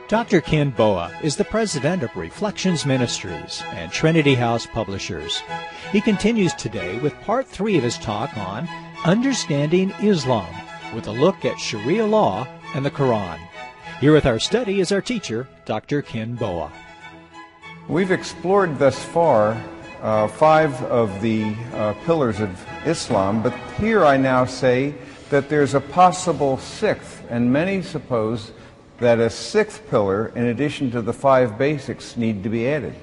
Dr. Ken Boa is the president of Reflections Ministries and Trinity House Publishers. He continues today with part 3 of his talk on Understanding Islam, with a look at Sharia law and the Quran. Here with our study is our teacher, Dr. Ken Boa. We've explored thus far 5 of the pillars of Islam, but here I now say that there's a possible 6th, and many suppose that a 6th pillar, in addition to the 5 basics, need to be added.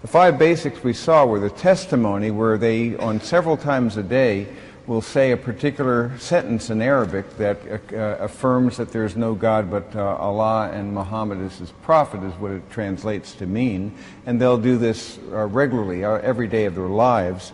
The 5 basics we saw were the testimony, where they, on several times a day, will say a particular sentence in Arabic that affirms that there is no God but Allah and Muhammad is his prophet, is what it translates to mean. And they'll do this regularly, every day of their lives.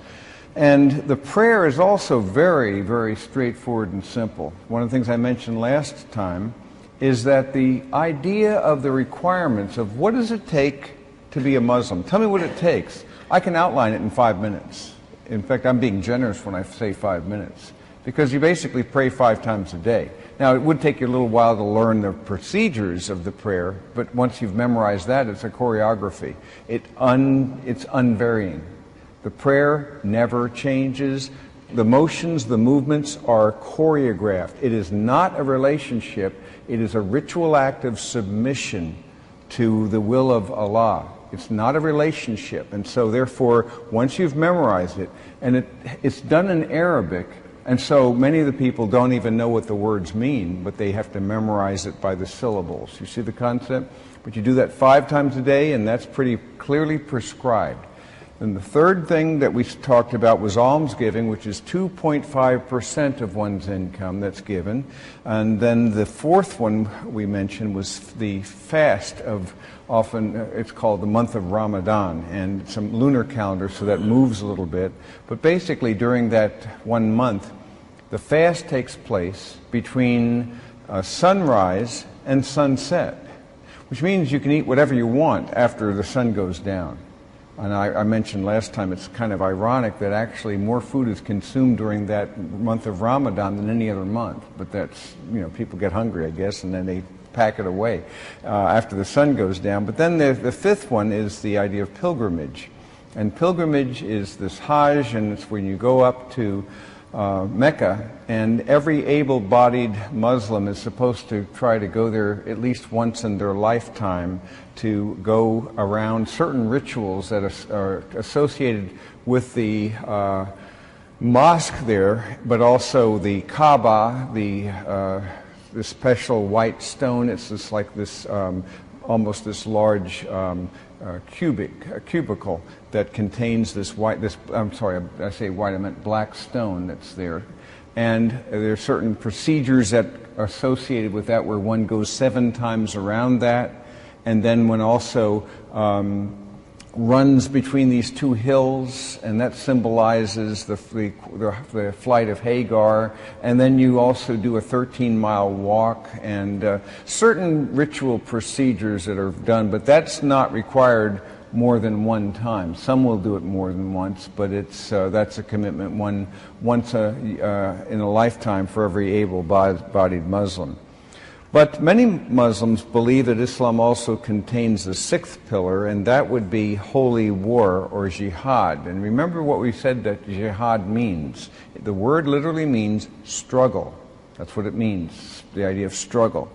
And the prayer is also very, very straightforward and simple. One of the things I mentioned last time is that the idea of the requirements of what does it take to be a Muslim? Tell me what it takes. I can outline it in 5 minutes. In fact, I'm being generous when I say 5 minutes, because you basically pray 5 times a day. Now, it would take you a little while to learn the procedures of the prayer, but once you've memorized that, it's a choreography. It's unvarying. The prayer never changes. The motions, the movements are choreographed. It is not a relationship. It is a ritual act of submission to the will of Allah. It's not a relationship. And so therefore, once you've memorized it, and it's done in Arabic, and so many of the people don't even know what the words mean, but they have to memorize it by the syllables. You see the concept? But you do that 5 times a day, and that's pretty clearly prescribed. And the third thing that we talked about was almsgiving, which is 2.5% of one's income that's given. And then the fourth one we mentioned was the fast of, often it's called the month of Ramadan, and some lunar calendar, so that moves a little bit. But basically during that 1 month, the fast takes place between sunrise and sunset, which means you can eat whatever you want after the sun goes down. And I mentioned last time, it's kind of ironic that actually more food is consumed during that month of Ramadan than any other month. But that's, people get hungry, I guess, and then they pack it away after the sun goes down. But then the 5th one is the idea of pilgrimage. And pilgrimage is this Hajj, and it's when you go up to Mecca, and every able-bodied Muslim is supposed to try to go there at least once in their lifetime to go around certain rituals that are associated with the mosque there, but also the Kaaba, the special white stone. It's just like this, almost this large cubicle that contains this I'm sorry, I say white, I meant black stone that's there. And there are certain procedures that are associated with that, where one goes 7 times around that, and then one also runs between these 2 hills, and that symbolizes the flight of Hagar. And then you also do a 13-mile walk, and certain ritual procedures that are done, but that's not required more than 1 time. Some will do it more than once, but that's a commitment once in a lifetime for every able-bodied Muslim. But many Muslims believe that Islam also contains the 6th pillar, and that would be holy war, or jihad. And remember what we said that jihad means. The word literally means struggle. That's what it means, the idea of struggle.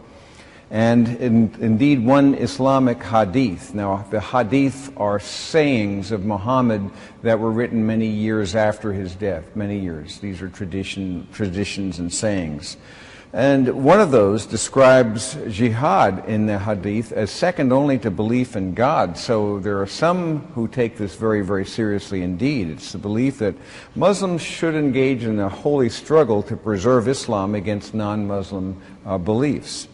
And indeed, one Islamic hadith. Now, the hadith are sayings of Muhammad that were written many years after his death, many years. These are traditions and sayings. And one of those describes jihad in the hadith as second only to belief in God. So there are some who take this very, very seriously indeed. It's the belief that Muslims should engage in a holy struggle to preserve Islam against non-Muslim beliefs.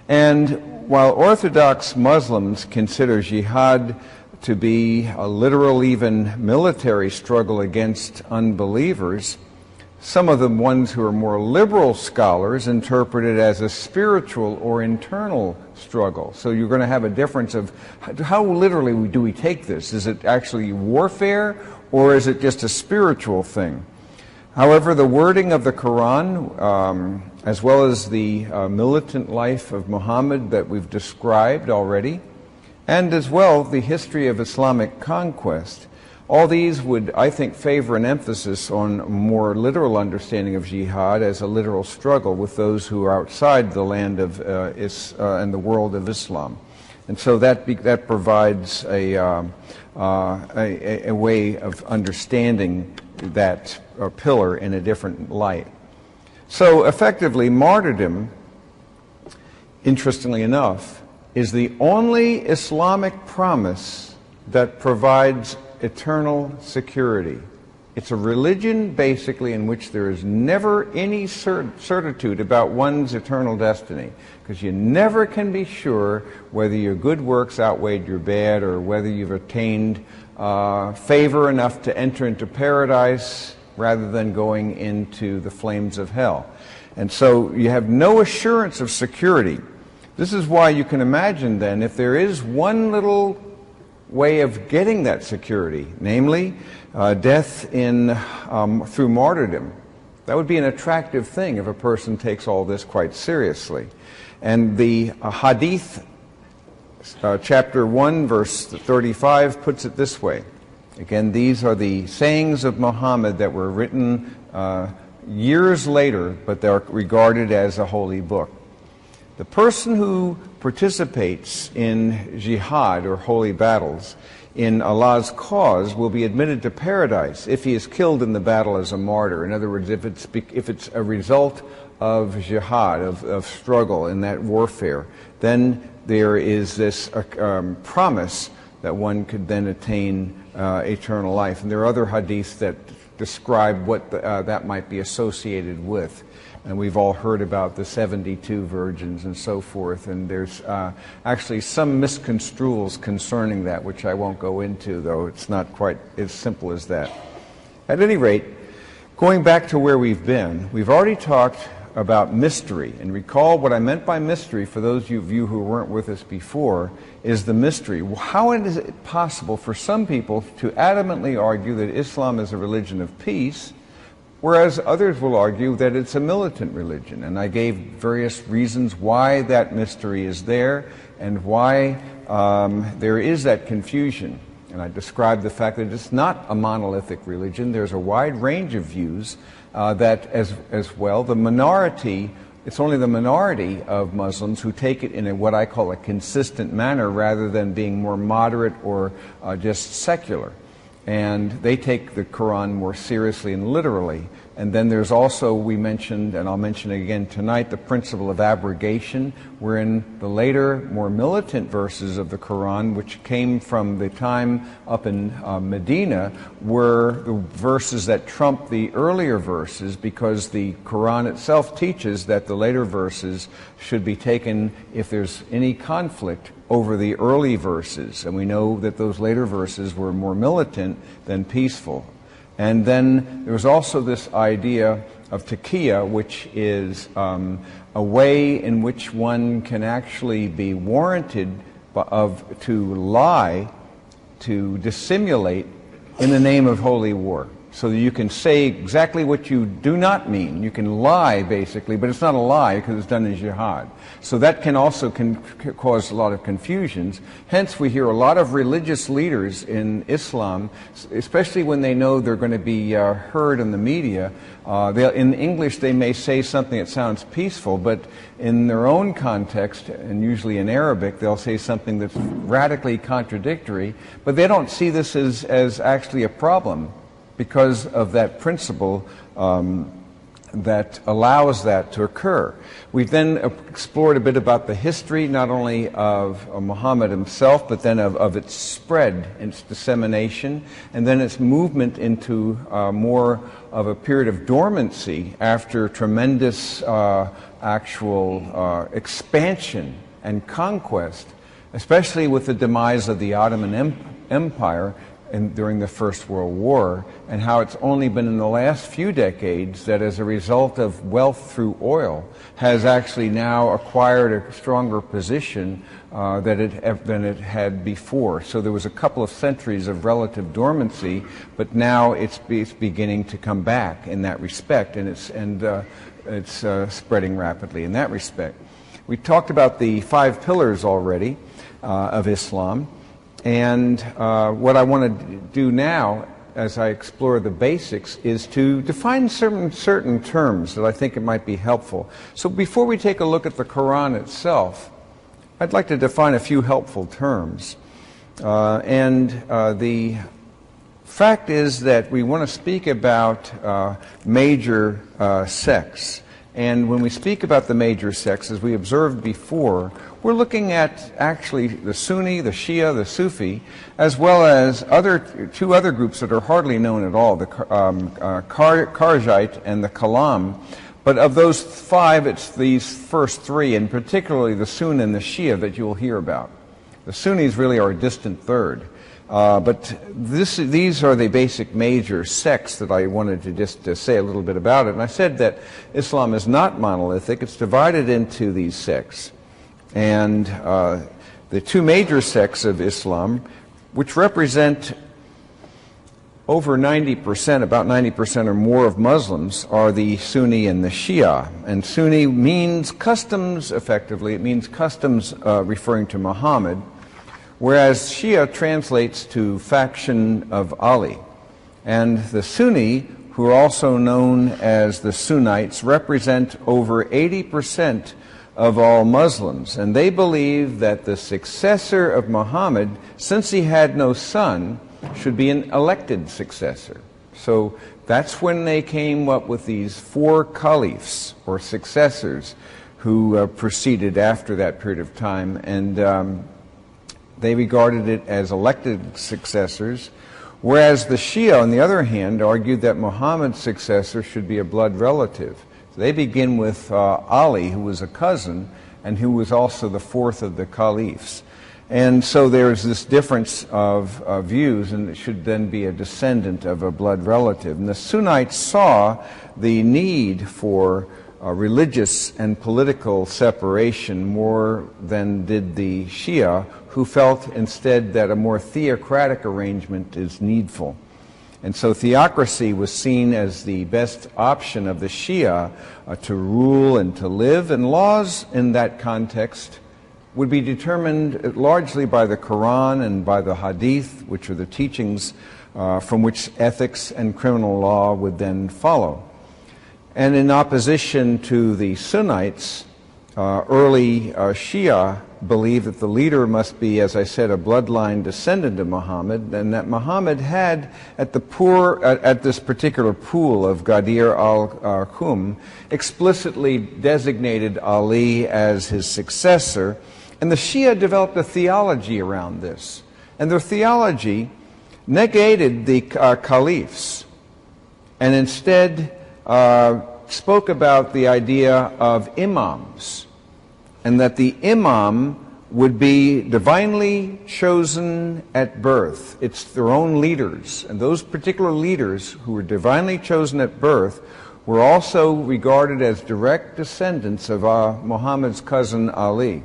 And while Orthodox Muslims consider jihad to be a literal, even military struggle against unbelievers, some of the ones who are more liberal scholars interpret it as a spiritual or internal struggle. So you're going to have a difference of how literally do we take this? Is it actually warfare, or is it just a spiritual thing? However, the wording of the Quran as well as the militant life of Muhammad that we've described already, and as well the history of Islamic conquest. All these would, I think, favor an emphasis on a more literal understanding of jihad as a literal struggle with those who are outside the land of and the world of Islam. And so that provides a way of understanding that pillar in a different light. So effectively, martyrdom, interestingly enough, is the only Islamic promise that provides eternal security. It's a religion, basically, in which there is never any certitude about one's eternal destiny, because you never can be sure whether your good works outweighed your bad, or whether you've attained favor enough to enter into paradise rather than going into the flames of hell. And so you have no assurance of security. This is why you can imagine then, if there is one little way of getting that security, namely death through martyrdom, that would be an attractive thing if a person takes all this quite seriously. And the Hadith, chapter 1, verse 35, puts it this way. Again, these are the sayings of Muhammad that were written years later, but they're regarded as a holy book. The person who participates in jihad, or holy battles, in Allah's cause will be admitted to paradise if he is killed in the battle as a martyr. In other words, if it's a result of jihad, of struggle in that warfare, then there is this promise that one could then attain eternal life. And there are other hadiths that describe what that might be associated with. And we've all heard about the 72 virgins and so forth, and there's actually some misconstruals concerning that, which I won't go into, though it's not quite as simple as that. At any rate, going back to where we've been, we've already talked about mystery. And recall what I meant by mystery, for those of you who weren't with us before, is the mystery. How is it possible for some people to adamantly argue that Islam is a religion of peace, whereas others will argue that it's a militant religion? And I gave various reasons why that mystery is there and why there is that confusion. And I described the fact that it's not a monolithic religion. There's a wide range of views that as well. The minority, it's only the minority of Muslims who take it in what I call a consistent manner rather than being more moderate or just secular. And they take the Quran more seriously and literally. And then there's also, we mentioned, and I'll mention it again tonight, the principle of abrogation, wherein the later, more militant verses of the Quran, which came from the time up in Medina, were the verses that trump the earlier verses, because the Quran itself teaches that the later verses should be taken if there's any conflict over the early verses. And we know that those later verses were more militant than peaceful. And then there was also this idea of taqiyya, which is a way in which one can actually be warranted to lie, to dissimulate in the name of holy war. So that you can say exactly what you do not mean. You can lie, basically, but it's not a lie because it's done in jihad. So that can also cause a lot of confusions. Hence, we hear a lot of religious leaders in Islam, especially when they know they're going to be heard in the media. In English, they may say something that sounds peaceful, but in their own context, and usually in Arabic, they'll say something that's radically contradictory, but they don't see this as actually a problem, because of that principle that allows that to occur. We've then explored a bit about the history, not only of Muhammad himself, but then of its spread, its dissemination, and then its movement into more of a period of dormancy after tremendous actual expansion and conquest, especially with the demise of the Ottoman Empire during the First World War, and how it's only been in the last few decades that, as a result of wealth through oil, has actually now acquired a stronger position than it had before. So there was a couple of centuries of relative dormancy, but now it's beginning to come back in that respect, and it's spreading rapidly in that respect. We talked about the 5 pillars already of Islam. And what I want to do now, as I explore the basics, is to define certain terms that I think it might be helpful. So before we take a look at the Quran itself, I'd like to define a few helpful terms. The fact is that we want to speak about major sects. And when we speak about the major sects, as we observed before, we're looking at actually the Sunni, the Shia, the Sufi, as well as two other groups that are hardly known at all, the Kharjite and the Kalam. But of those 5, it's these first 3, and particularly the Sunni and the Shia that you'll hear about. The Sunnis really are a distant third. But these are the basic major sects that I wanted to just say a little bit about it. And I said that Islam is not monolithic. It's divided into these sects. And the 2 major sects of Islam, which represent over 90%, about 90% or more of Muslims, are the Sunni and the Shia. And Sunni means customs, effectively. It means customs referring to Muhammad, whereas Shia translates to faction of Ali. And the Sunni, who are also known as the Sunnites, represent over 80% of all Muslims. And they believe that the successor of Muhammad, since he had no son, should be an elected successor. So that's when they came up with these 4 caliphs, or successors, who proceeded after that period of time. And they regarded it as elected successors, whereas the Shia, on the other hand, argued that Muhammad's successor should be a blood relative. So they begin with Ali, who was a cousin, and who was also the 4th of the caliphs. And so there's this difference of views, and it should then be a descendant of a blood relative. And the Sunnites saw the need for religious and political separation more than did the Shia, who felt instead that a more theocratic arrangement is needful. And so theocracy was seen as the best option of the Shia to rule and to live, and laws in that context would be determined largely by the Quran and by the Hadith, which are the teachings from which ethics and criminal law would then follow. And in opposition to the Sunnites, early Shia believed that the leader must be, as I said, a bloodline descendant of Muhammad, and that Muhammad had at this particular pool of Ghadir al-Qum explicitly designated Ali as his successor. And the Shia developed a theology around this. And their theology negated the caliphs and instead spoke about the idea of imams, and that the imam would be divinely chosen at birth. It's their own leaders, and those particular leaders who were divinely chosen at birth were also regarded as direct descendants of Muhammad's cousin Ali.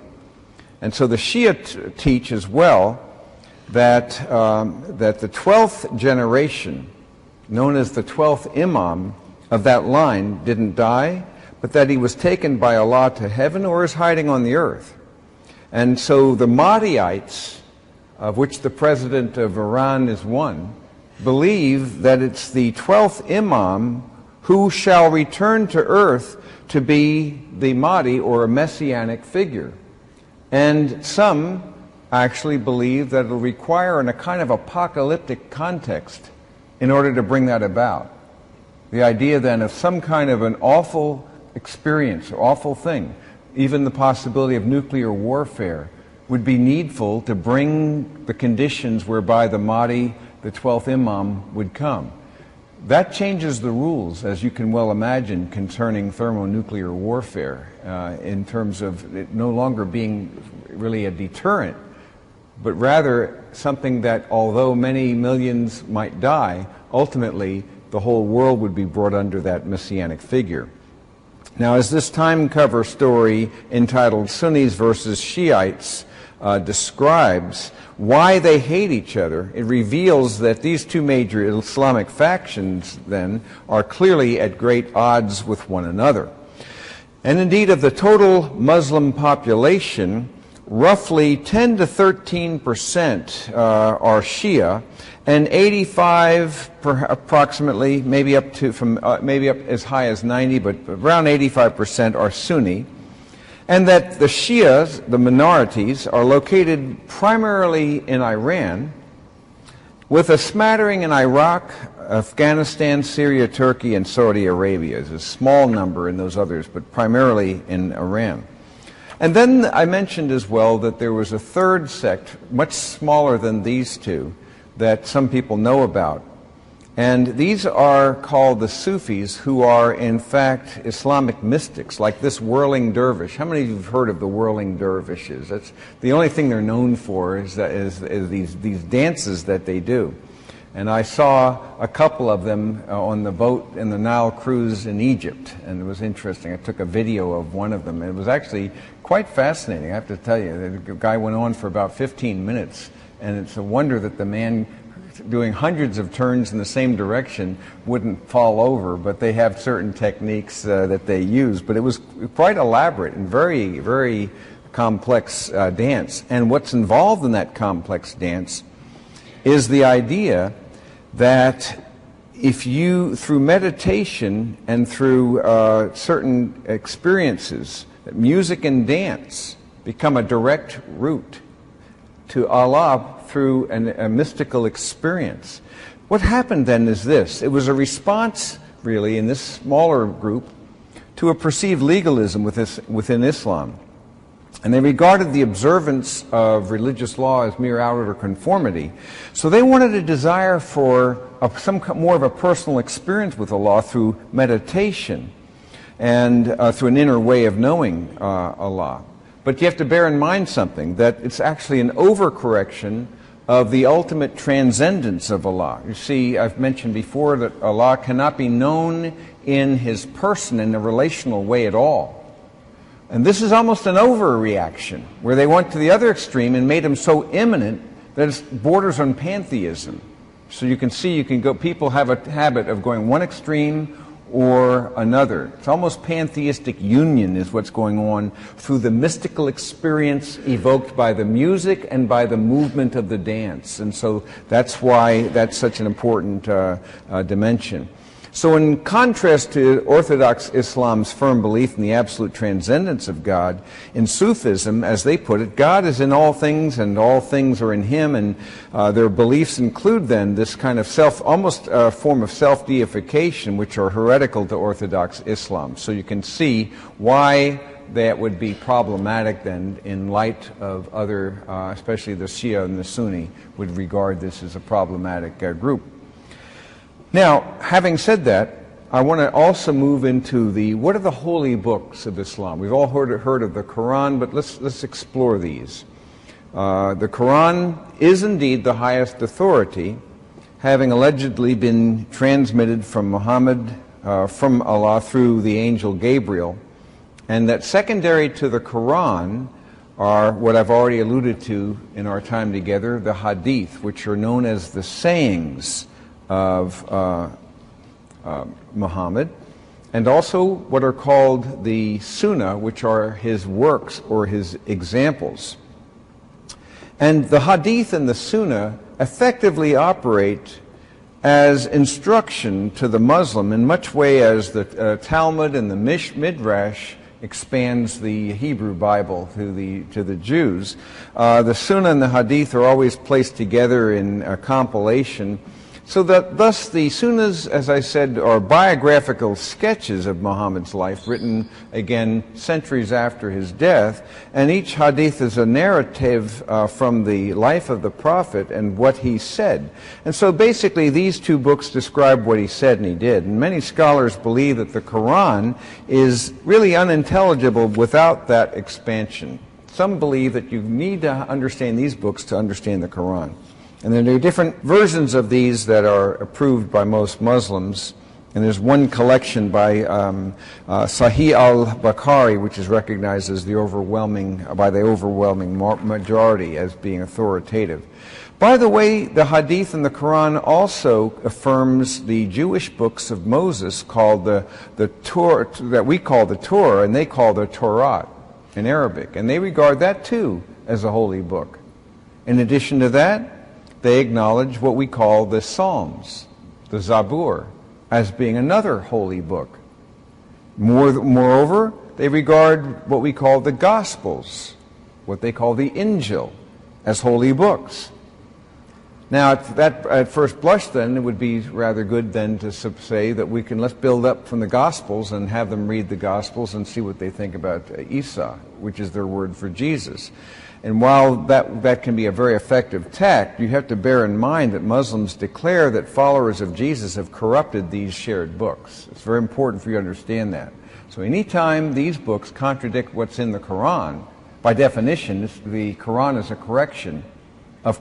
And so the Shia teach as well that the 12th generation, known as the 12th imam of that line, didn't die, but that he was taken by Allah to heaven or is hiding on the earth. And so the Mahdiites, of which the president of Iran is one, believe that it's the 12th imam who shall return to earth to be the Mahdi, or a messianic figure. And some actually believe that it will require a kind of apocalyptic context in order to bring that about. The idea then of some kind of an awful experience, or awful thing, even the possibility of nuclear warfare, would be needful to bring the conditions whereby the Mahdi, the 12th imam, would come. That changes the rules, as you can well imagine, concerning thermonuclear warfare, in terms of it no longer being really a deterrent, but rather something that, although many millions might die, ultimately the whole world would be brought under that messianic figure. Now, as this time cover story entitled Sunnis versus Shiites describes why they hate each other, it reveals that these two major Islamic factions then are clearly at great odds with one another. And indeed, of the total Muslim population, roughly 10 to 13% are Shia, and 85 approximately, maybe up as high as 90, but around 85% are Sunni. And that the Shias, the minorities, are located primarily in Iran, with a smattering in Iraq, Afghanistan, Syria, Turkey, and Saudi Arabia. There's a small number in those others, but primarily in Iran. And then I mentioned as well that there was a third sect, much smaller than these two, that some people know about. And these are called the Sufis, who are in fact Islamic mystics, like this whirling dervish. How many of you have heard of the whirling dervishes? That's the only thing they're known for is these dances that they do. And I saw a couple of them on the boat in the Nile cruise in Egypt, and it was interesting. I took a video of one of them. It was actually quite fascinating, I have to tell you. The guy went on for about 15 minutes, and it's a wonder that the man doing hundreds of turns in the same direction wouldn't fall over, but they have certain techniques that they use. But it was quite elaborate and very, very complex dance. And what's involved in that complex dance is the idea that if you, through meditation and through certain experiences, that music and dance become a direct route to Allah through a mystical experience. What happened then is this. It was a response, really, in this smaller group to a perceived legalism within Islam. And they regarded the observance of religious law as mere outer conformity. So they wanted a desire for some more of a personal experience with Allah through meditation and through an inner way of knowing Allah. But you have to bear in mind something, that it's actually an overcorrection of the ultimate transcendence of Allah. You see, I've mentioned before that Allah cannot be known in His person in a relational way at all. And this is almost an overreaction, where they went to the other extreme and made Him so immanent that it borders on pantheism. So you can see, people have a habit of going one extreme or another. It's almost pantheistic union is what's going on through the mystical experience evoked by the music and by the movement of the dance. And so that's why that's such an important dimension. So in contrast to Orthodox Islam's firm belief in the absolute transcendence of God, in Sufism, as they put it, God is in all things and all things are in Him, and their beliefs include then this kind of almost a form of self-deification, which are heretical to Orthodox Islam. So you can see why that would be problematic then in light of other, especially the Shia and the Sunni, would regard this as a problematic group. Now, having said that, I want to also move into what are the holy books of Islam? We've all heard of the Quran, but let's explore these. The Quran is indeed the highest authority, having allegedly been transmitted from Muhammad, from Allah through the angel Gabriel, and that secondary to the Quran are what I've already alluded to in our time together, the Hadith, which are known as the sayings of Muhammad, and also what are called the Sunnah, which are his works or his examples. And the Hadith and the Sunnah effectively operate as instruction to the Muslim in much way as the Talmud and the Midrash expands the Hebrew Bible to the Jews. The Sunnah and the Hadith are always placed together in a compilation, so that thus the Sunnahs, as I said, are biographical sketches of Muhammad's life, written again centuries after his death, and each Hadith is a narrative from the life of the Prophet and what he said. And so basically these two books describe what he said and he did. And many scholars believe that the Quran is really unintelligible without that expansion. some believe that you need to understand these books to understand the Quran. And then there are different versions of these that are approved by most Muslims. And there's one collection by Sahih al-Bukhari, which is recognized as by the overwhelming majority as being authoritative. By the way, the Hadith and the Quran also affirms the Jewish books of Moses called the Torah, that we call the Torah, and they call the Torah in Arabic. And they regard that too as a holy book. In addition to that, they acknowledge what we call the Psalms, the Zabur, as being another holy book. Moreover, they regard what we call the Gospels, what they call the Injil, as holy books. Now, at first blush, then, it would be rather good then to say that let's build up from the Gospels and have them read the Gospels and see what they think about Isa, which is their word for Jesus. And while that can be a very effective tact, you have to bear in mind that Muslims declare that followers of Jesus have corrupted these shared books. It's very important for you to understand that. So anytime these books contradict what's in the Quran, by definition, the Quran is a correction of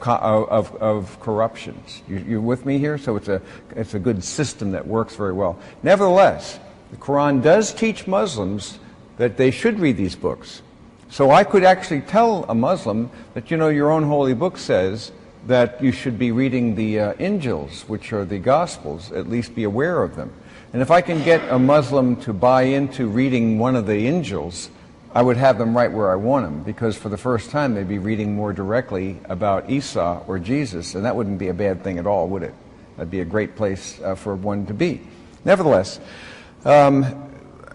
corruptions. You with me here? So it's a good system that works very well. Nevertheless, the Quran does teach Muslims that they should read these books. So I could actually tell a Muslim that, your own holy book says that you should be reading the Injils, which are the Gospels, at least be aware of them. And if I can get a Muslim to buy into reading one of the Injils, I would have them right where I want them, because for the first time they'd be reading more directly about Isa or Jesus, and that wouldn't be a bad thing at all, would it? That'd be a great place for one to be. Nevertheless,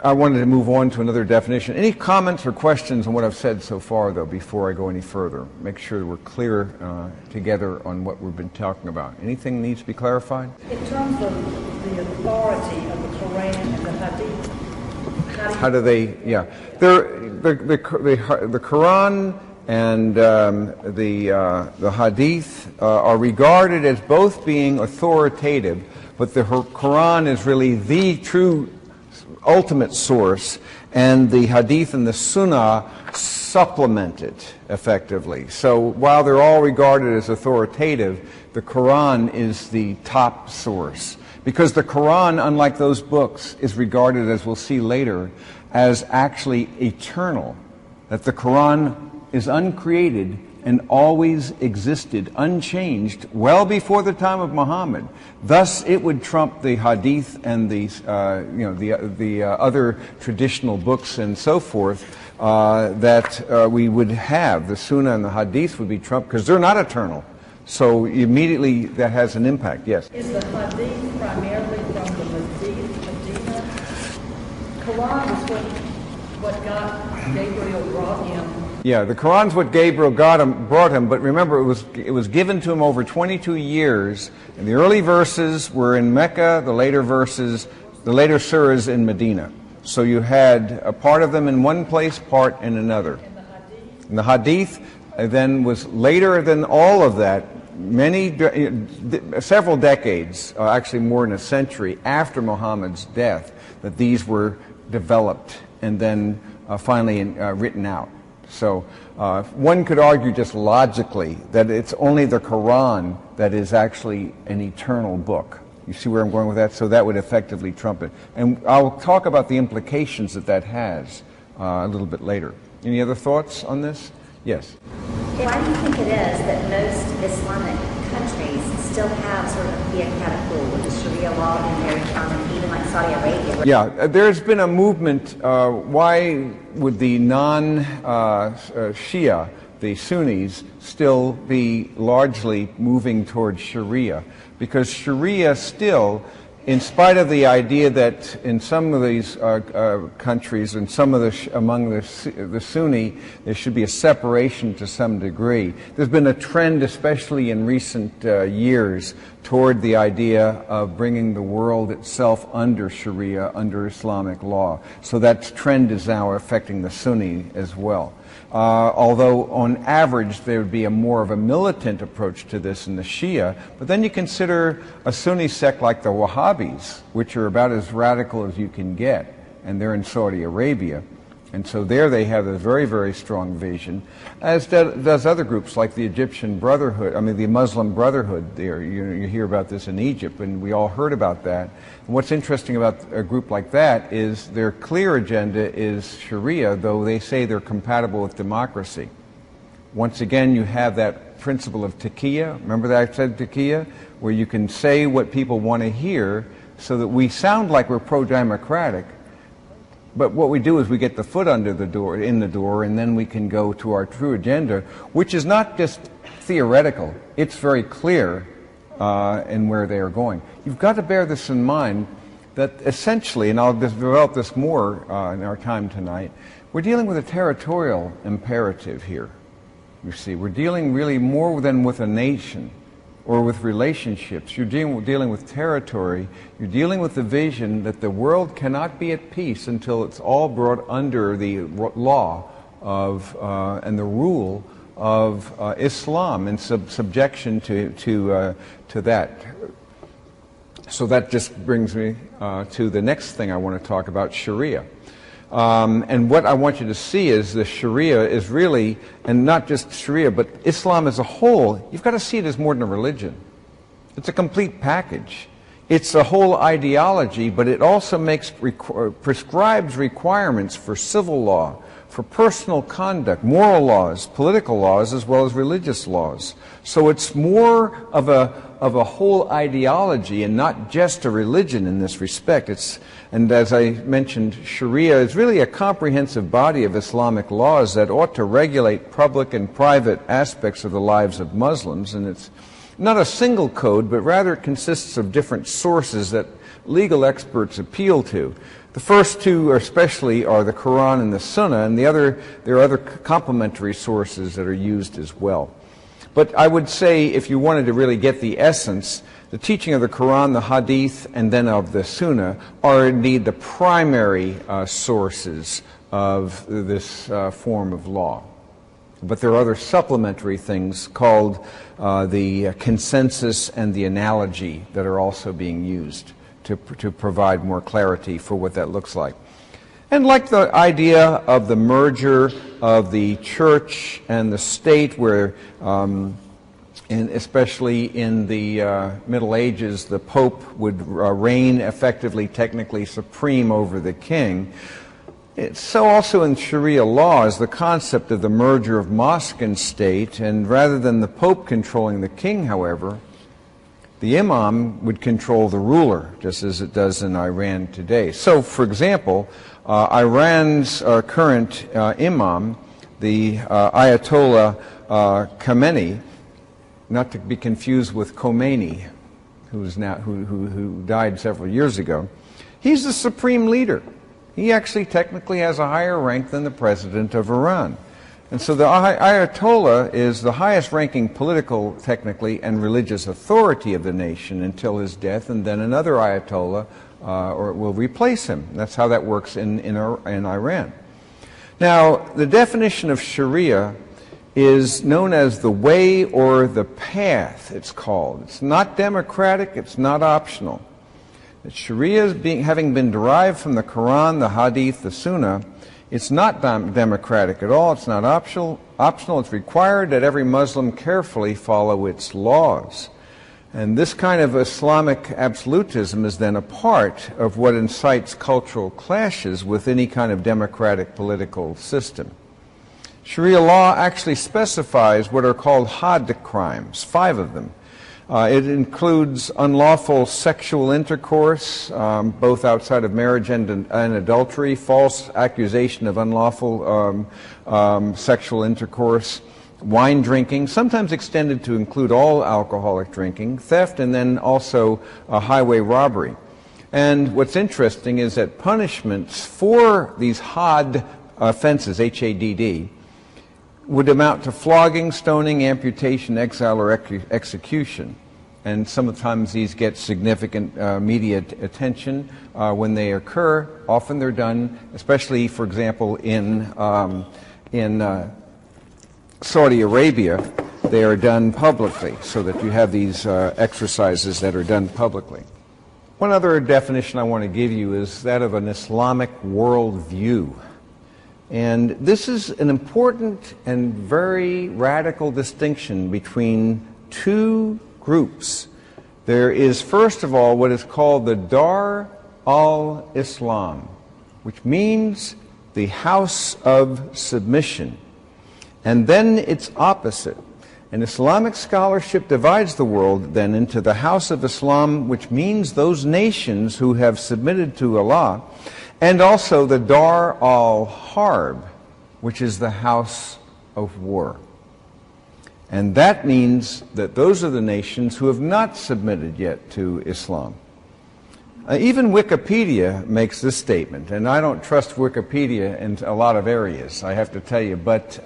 I wanted to move on to another definition. Any comments or questions on what I've said so far, though, before I go any further? Make sure we're clear together on what we've been talking about. Anything needs to be clarified? In terms of the authority of the Quran and the Hadith, how do they? Yeah, the Quran and the Hadith are regarded as both being authoritative, but the Quran is really the true ultimate source, and the Hadith and the Sunnah supplement it effectively. So while they're all regarded as authoritative, the Quran is the top source. Because the Quran, unlike those books, is regarded, as we'll see later, as actually eternal. That the Quran is uncreated and always existed, unchanged, well before the time of Muhammad. Thus, it would trump the Hadith and the other traditional books and so forth that we would have. The Sunnah and the Hadith would be trumped because they're not eternal. So immediately that has an impact. Yes. Is the Hadith primarily from the Medina? Quran is what Gabriel brought him. Yeah, the Quran's what Gabriel brought him, but remember it was given to him over 22 years, and the early verses were in Mecca, the later surahs in Medina. So you had a part of them in one place, part in another. And the Hadith then was later than all of that, several decades, actually more than a century after Muhammad's death, that these were developed and then finally written out. So one could argue just logically that it's only the Quran that is actually an eternal book. You see where I'm going with that? So that would effectively trump it. And I'll talk about the implications that has a little bit later. Any other thoughts on this? Yes. Why do you think it is that most Islamic countries still have sort of a theocratic rule, with the Sharia law being very common, even like Saudi Arabia? Yeah, there's been a movement. Why would the non-Shia, the Sunnis, still be largely moving towards Sharia? Because Sharia still, in spite of the idea that in some of these countries and among the Sunni, there should be a separation to some degree. There's been a trend, especially in recent years, toward the idea of bringing the world itself under Sharia, under Islamic law. So that trend is now affecting the Sunni as well. Although on average there would be more of a militant approach to this in the Shia, but then you consider a Sunni sect like the Wahhabis, which are about as radical as you can get, and they're in Saudi Arabia. And so there they have a very, very strong vision, as does other groups like the Egyptian Brotherhood, the Muslim Brotherhood there. You hear about this in Egypt, and we all heard about that. And what's interesting about a group like that is their clear agenda is Sharia, though they say they're compatible with democracy. Once again, you have that principle of taqiyya. Remember that I said taqiyya? Where you can say what people want to hear so that we sound like we're pro-democratic, but what we do is we get the foot in the door, and then we can go to our true agenda, which is not just theoretical. It's very clear in where they are going. You've got to bear this in mind, that essentially, and I'll develop this more in our time tonight, we're dealing with a territorial imperative here. You see, we're dealing really more than with a nation or with relationships. You're dealing with territory. You're dealing with the vision that the world cannot be at peace until it's all brought under the law of and the rule of Islam and subjection to that. So that just brings me to the next thing I want to talk about, Sharia. And what I want you to see is the Sharia is really, and not just Sharia, but Islam as a whole, you've got to see it as more than a religion. It's a complete package. It's a whole ideology, but it also prescribes requirements for civil law, for personal conduct, moral laws, political laws, as well as religious laws. So it's more of a whole ideology and not just a religion in this respect. And as I mentioned, Sharia is really a comprehensive body of Islamic laws that ought to regulate public and private aspects of the lives of Muslims. And it's not a single code, but rather it consists of different sources that legal experts appeal to. The first two especially are the Quran and the Sunnah, and there are other complementary sources that are used as well. But I would say, if you wanted to really get the essence, the teaching of the Quran, the Hadith, and then of the Sunnah are indeed the primary sources of this form of law. But there are other supplementary things called the consensus and the analogy that are also being used to provide more clarity for what that looks like. And like the idea of the merger of the church and the state, where, and especially in the Middle Ages, the Pope would reign effectively, technically supreme over the king. So also in Sharia law is the concept of the merger of mosque and state, and rather than the Pope controlling the king, however, the imam would control the ruler, just as it does in Iran today. So, for example, Iran's current imam, the Ayatollah Khamenei, not to be confused with Khomeini, who died several years ago, he's the supreme leader. He actually technically has a higher rank than the president of Iran. And so the Ayatollah is the highest ranking political, technically, and religious authority of the nation until his death, and then another Ayatollah will replace him. That's how that works in Iran. Now, the definition of Sharia is known as the way or the path, it's called. It's not democratic, it's not optional. Sharia having been derived from the Quran, the Hadith, the Sunnah, it's not democratic at all. It's not optional. It's required that every Muslim carefully follow its laws. And this kind of Islamic absolutism is then a part of what incites cultural clashes with any kind of democratic political system. Sharia law actually specifies what are called Hadd crimes, 5 of them. It includes unlawful sexual intercourse, both outside of marriage and adultery, false accusation of unlawful sexual intercourse, wine drinking, sometimes extended to include all alcoholic drinking, theft, and then also highway robbery. And what's interesting is that punishments for these Hadd offenses, H-A-D-D, would amount to flogging, stoning, amputation, exile, or execution. And sometimes these get significant media attention when they occur. Often they're done, especially, for example, in Saudi Arabia, they are done publicly, so that you have these exercises that are done publicly. One other definition I want to give you is that of an Islamic worldview. And this is an important and very radical distinction between two groups. There is, first of all, what is called the Dar al-Islam, which means the house of submission. And then its opposite. And Islamic scholarship divides the world then into the house of Islam, which means those nations who have submitted to Allah, and also the Dar al-Harb, which is the house of war. And that means that those are the nations who have not submitted yet to Islam. Even Wikipedia makes this statement, and I don't trust Wikipedia in a lot of areas, I have to tell you, but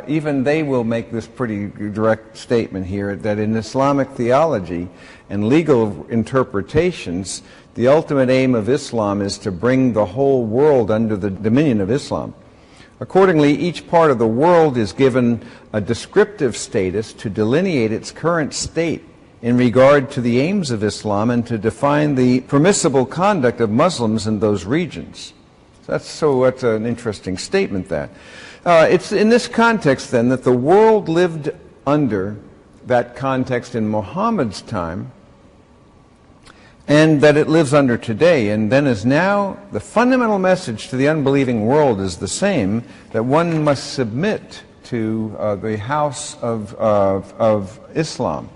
even they will make this pretty direct statement here, that in Islamic theology and legal interpretations, the ultimate aim of Islam is to bring the whole world under the dominion of Islam. Accordingly, each part of the world is given a descriptive status to delineate its current state in regard to the aims of Islam and to define the permissible conduct of Muslims in those regions. That's an interesting statement, that. It's in this context, then, that the world lived under that context in Muhammad's time, and that it lives under today. And then is now the fundamental message to the unbelieving world is the same, that one must submit to the house of Islam.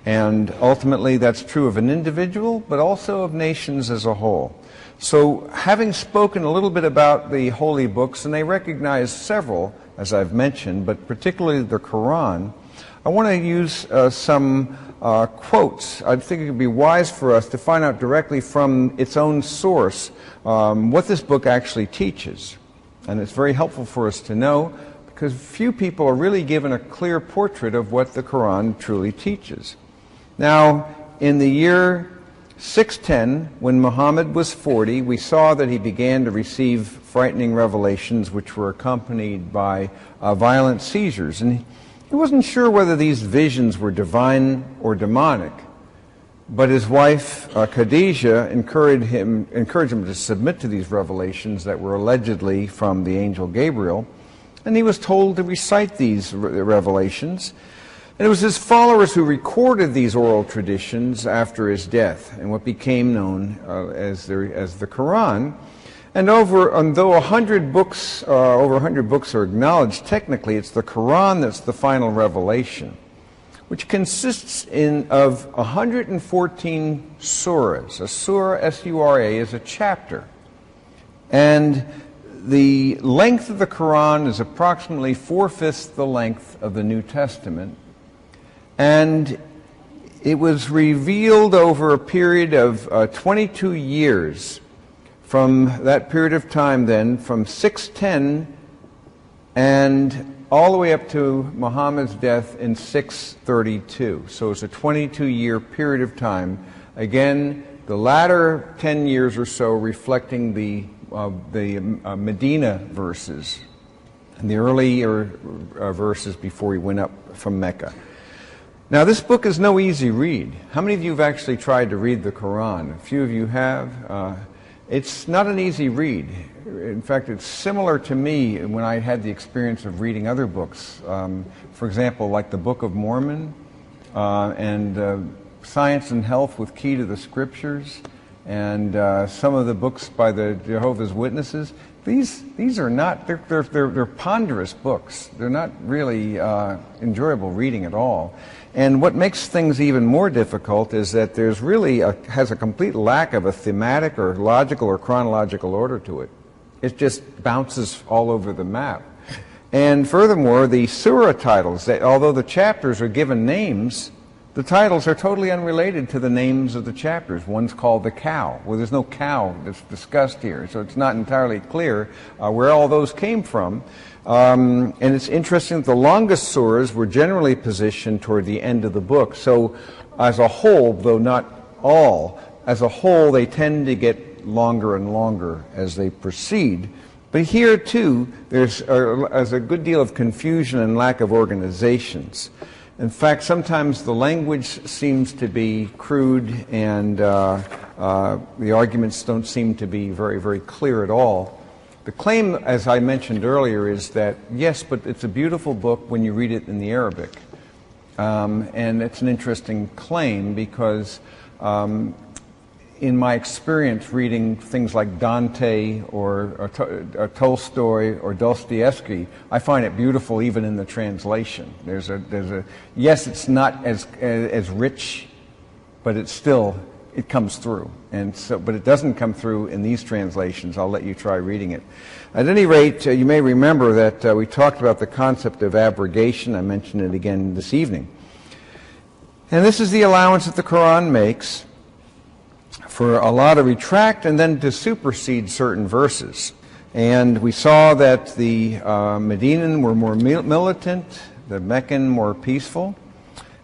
And ultimately that's true of an individual, but also of nations as a whole. So having spoken a little bit about the holy books, and they recognize several, as I've mentioned, but particularly the Quran, I want to use some quotes. I think it would be wise for us to find out directly from its own source what this book actually teaches. And it's very helpful for us to know, because few people are really given a clear portrait of what the Quran truly teaches. Now, in the year 610, when Muhammad was 40, we saw that he began to receive frightening revelations which were accompanied by violent seizures. And he wasn't sure whether these visions were divine or demonic, but his wife, Khadijah, encouraged him to submit to these revelations that were allegedly from the angel Gabriel, and he was told to recite these revelations. And it was his followers who recorded these oral traditions after his death, and what became known as the Quran. And though over 100 books are acknowledged, technically it's the Quran that's the final revelation, which consists of 114 surahs. A surah, S-U-R-A, is a chapter. And the length of the Quran is approximately 4/5 the length of the New Testament. And it was revealed over a period of 22 years. From that period of time then, from 610 and all the way up to Muhammad's death in 632. So it's a 22-year period of time. Again, the latter 10 years or so reflecting the Medina verses and the earlier verses before he went up from Mecca. Now, this book is no easy read. How many of you have actually tried to read the Quran? A few of you have. It's not an easy read. In fact, it's similar to me when I had the experience of reading other books. For example, like the Book of Mormon and Science and Health with Key to the Scriptures, and some of the books by the Jehovah's Witnesses. These are not, they're ponderous books. They're not really enjoyable reading at all. And what makes things even more difficult is that there's really has a complete lack of a thematic or logical or chronological order to it. It just bounces all over the map. And furthermore, the surah titles, although the chapters are given names, the titles are totally unrelated to the names of the chapters. One's called the cow. Well, there's no cow that's discussed here, so it's not entirely clear where all those came from. And it's interesting that the longest surahs were generally positioned toward the end of the book. So as a whole, though not all, as a whole they tend to get longer and longer as they proceed. But here, too, there's a good deal of confusion and lack of organizations. In fact, sometimes the language seems to be crude and the arguments don't seem to be very, very clear at all. The claim, as I mentioned earlier, is that, yes, but it's a beautiful book when you read it in the Arabic. And it's an interesting claim because in my experience reading things like Dante or Tolstoy or Dostoevsky, I find it beautiful even in the translation. There's a yes, it's not as rich, but it's still, it comes through. And so, but it doesn't come through in these translations. I'll let you try reading it. At any rate, you may remember that we talked about the concept of abrogation. I mentioned it again this evening. And this is the allowance that the Quran makes for Allah to retract and then to supersede certain verses. And we saw that the Medinan were more militant, the Meccan more peaceful.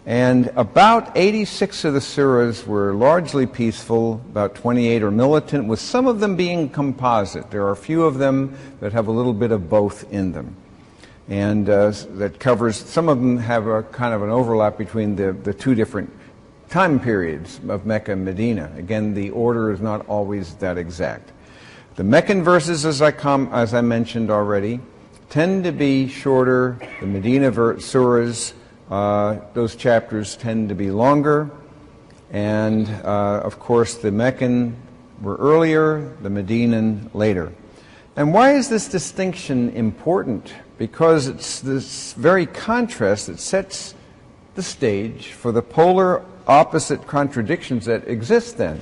And about 86 of the surahs were largely peaceful, about 28 are militant, with some of them being composite. There are a few of them that have a little bit of both in them. And that covers, some of them have a kind of an overlap between the two different time periods of Mecca and Medina. Again, the order is not always that exact. The Meccan verses, as I mentioned already, tend to be shorter. The Medina surahs, those chapters tend to be longer. And, of course, the Meccan were earlier, the Medinan later. And why is this distinction important? Because it's this very contrast that sets the stage for the polar opposite contradictions that exist then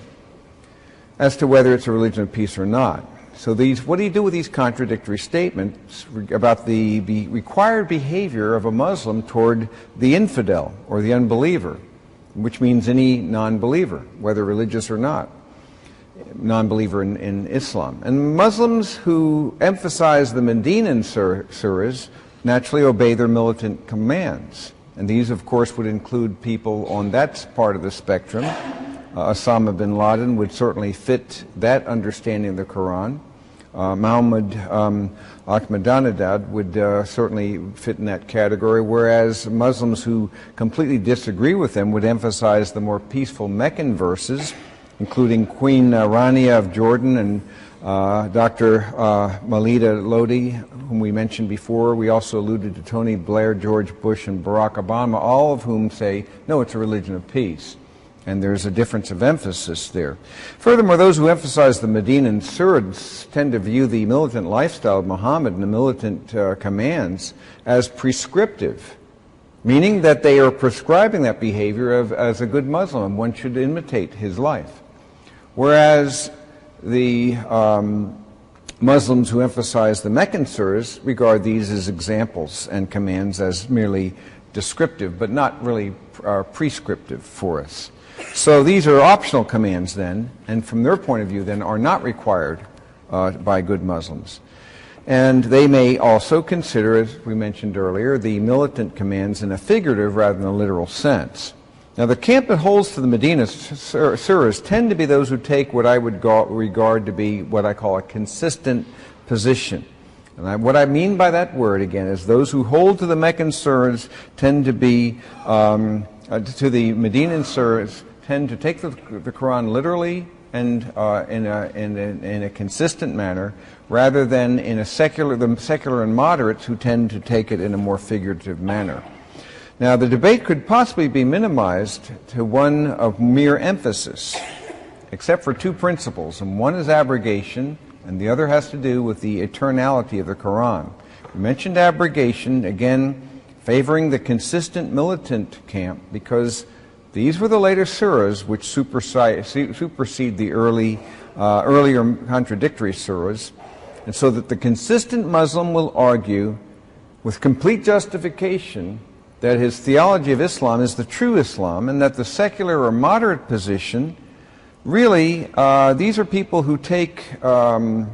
as to whether it's a religion of peace or not. So what do you do with these contradictory statements about the required behavior of a Muslim toward the infidel or the unbeliever, which means any non-believer, whether religious or not, non-believer in Islam. And Muslims who emphasize the Medinan surahs naturally obey their militant commands. And these, of course, would include people on that part of the spectrum. Osama bin Laden would certainly fit that understanding of the Quran. Muhammad Ahmadinejad would certainly fit in that category, whereas Muslims who completely disagree with them would emphasize the more peaceful Meccan verses, including Queen Rania of Jordan and Dr. Malida Lodi, whom we mentioned before. We also alluded to Tony Blair, George Bush, and Barack Obama, all of whom say, no, it's a religion of peace. And there's a difference of emphasis there. Furthermore, those who emphasize the Medinan surahs tend to view the militant lifestyle of Muhammad and the militant commands as prescriptive, meaning that they are prescribing that behavior as a good Muslim, and one should imitate his life. Whereas the Muslims who emphasize the Meccan surahs regard these as examples and commands as merely descriptive, but not really prescriptive for us. So these are optional commands then, and from their point of view then are not required by good Muslims. And they may also consider, as we mentioned earlier, the militant commands in a figurative rather than a literal sense. Now the camp that holds to the Medina surahs tend to be those who take what I would regard to be what I call a consistent position. And what I mean by that word, again, is those who hold to the Meccan surahs tend to be, to the Medinan surahs, tend to take the Quran literally and in a consistent manner, rather than in the secular and moderates who tend to take it in a more figurative manner. Now, the debate could possibly be minimized to one of mere emphasis, except for two principles, and one is abrogation, and the other has to do with the eternality of the Quran. We mentioned abrogation, again, favoring the consistent militant camp, because these were the later surahs which supersede the earlier contradictory surahs, and so that the consistent Muslim will argue with complete justification that his theology of Islam is the true Islam, and that the secular or moderate position, really, these are people who take a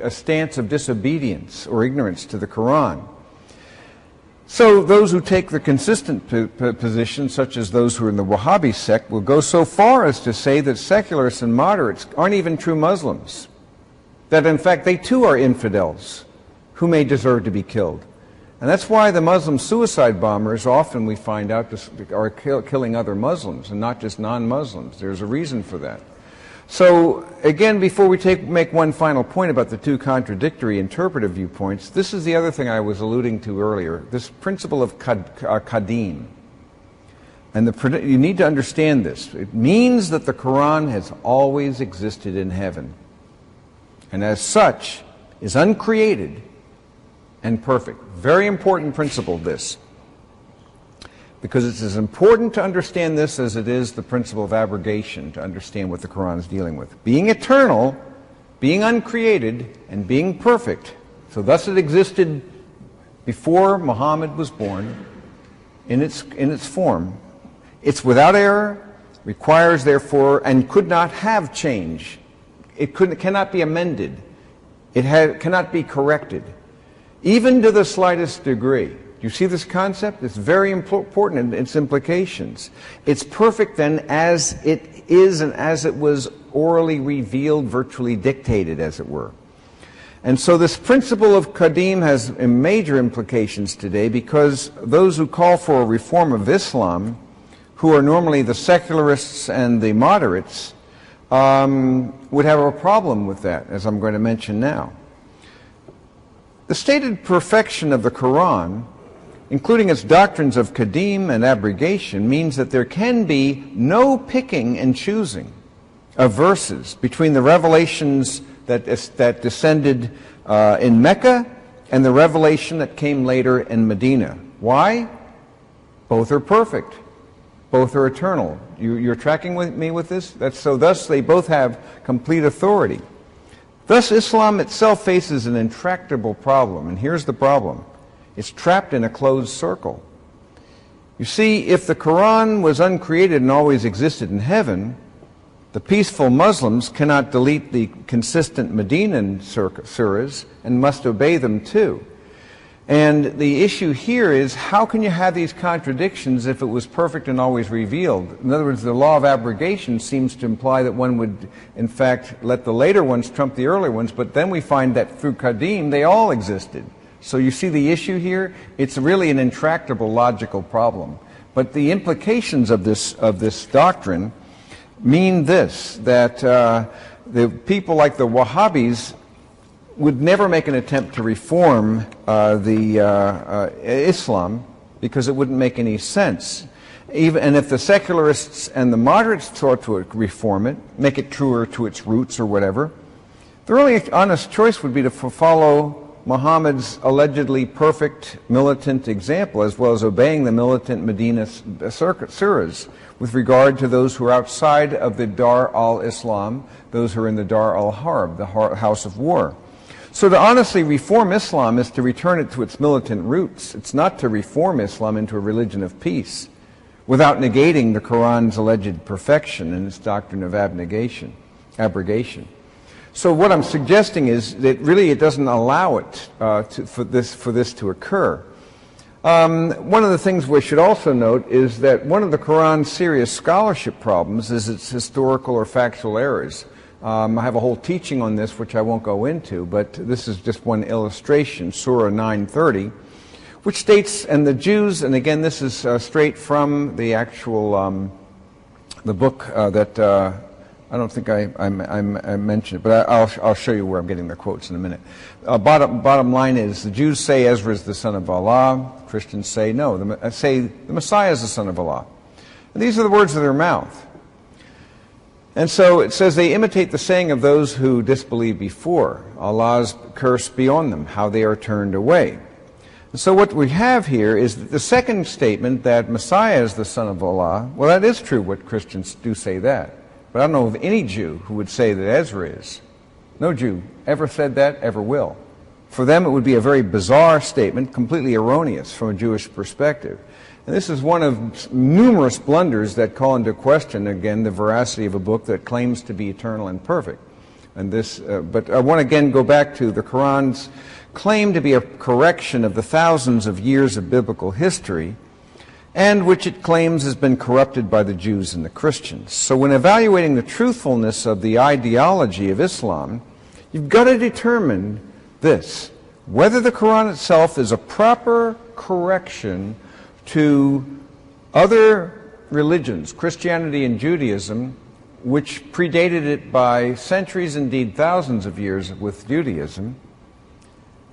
stance of disobedience or ignorance to the Quran. So those who take the consistent position, such as those who are in the Wahhabi sect, will go so far as to say that secularists and moderates aren't even true Muslims, that in fact they too are infidels who may deserve to be killed. And that's why the Muslim suicide bombers often, we find out, are killing other Muslims and not just non-Muslims. There's a reason for that. So, again, before we make one final point about the two contradictory interpretive viewpoints, this is the other thing I was alluding to earlier, this principle of qadim. And you need to understand this. It means that the Quran has always existed in heaven, and as such is uncreated and perfect. Very important principle, this. Because it's as important to understand this as it is the principle of abrogation to understand what the Quran is dealing with. Being eternal, being uncreated, and being perfect. So thus it existed before Muhammad was born in its form. It's without error, requires therefore, and could not have change. It cannot be amended. It cannot be corrected, even to the slightest degree. Do you see this concept? It's very important in its implications. It's perfect then as it is and as it was orally revealed, virtually dictated, as it were. And so this principle of qadim has major implications today, because those who call for a reform of Islam, who are normally the secularists and the moderates, would have a problem with that, as I'm going to mention now. The stated perfection of the Quran, including its doctrines of qadim and abrogation, means that there can be no picking and choosing of verses between the revelations that descended in Mecca and the revelation that came later in Medina. Why? Both are perfect. Both are eternal. You're tracking with me with this? Thus they both have complete authority. Thus Islam itself faces an intractable problem, and here's the problem. It's trapped in a closed circle. You see, if the Quran was uncreated and always existed in heaven, the peaceful Muslims cannot delete the consistent Medinan surahs and must obey them too. And the issue here is, how can you have these contradictions if it was perfect and always revealed? In other words, the law of abrogation seems to imply that one would, in fact, let the later ones trump the earlier ones, but then we find that through qadim they all existed. So you see the issue here? It's really an intractable logical problem. But the implications of this doctrine mean this, that the people like the Wahhabis would never make an attempt to reform Islam, because it wouldn't make any sense. And if the secularists and the moderates sought to reform it, make it truer to its roots or whatever, the only honest choice would be to follow Muhammad's allegedly perfect militant example, as well as obeying the militant Medina surahs with regard to those who are outside of the Dar al-Islam, those who are in the Dar al-Harb, the house of war. So to honestly reform Islam is to return it to its militant roots. It's not to reform Islam into a religion of peace without negating the Quran's alleged perfection and its doctrine of abrogation. So what I'm suggesting is that really it doesn't allow it for this to occur. One of the things we should also note is that one of the Quran's serious scholarship problems is its historical or factual errors. I have a whole teaching on this, which I won't go into, but this is just one illustration, Surah 9:30, which states, and the Jews, and again this is straight from the actual the book that I don't think I mentioned it, but I'll show you where I'm getting the quotes in a minute. Bottom line is, the Jews say Ezra is the son of Allah. Christians say no. Say the Messiah is the son of Allah. And these are the words of their mouth. And so it says they imitate the saying of those who disbelieved before. Allah's curse be on them, how they are turned away. And so what we have here is that the second statement, that Messiah is the son of Allah, well, that is true, what Christians do say that. But I don't know of any Jew who would say that Ezra is. No Jew ever said that, ever will. For them it would be a very bizarre statement, completely erroneous from a Jewish perspective. And this is one of numerous blunders that call into question, again, the veracity of a book that claims to be eternal and perfect. And but I want to again go back to the Quran's claim to be a correction of the thousands of years of biblical history, and which it claims has been corrupted by the Jews and the Christians. So when evaluating the truthfulness of the ideology of Islam, you've got to determine this, whether the Quran itself is a proper correction to other religions, Christianity and Judaism, which predated it by centuries, indeed thousands of years with Judaism,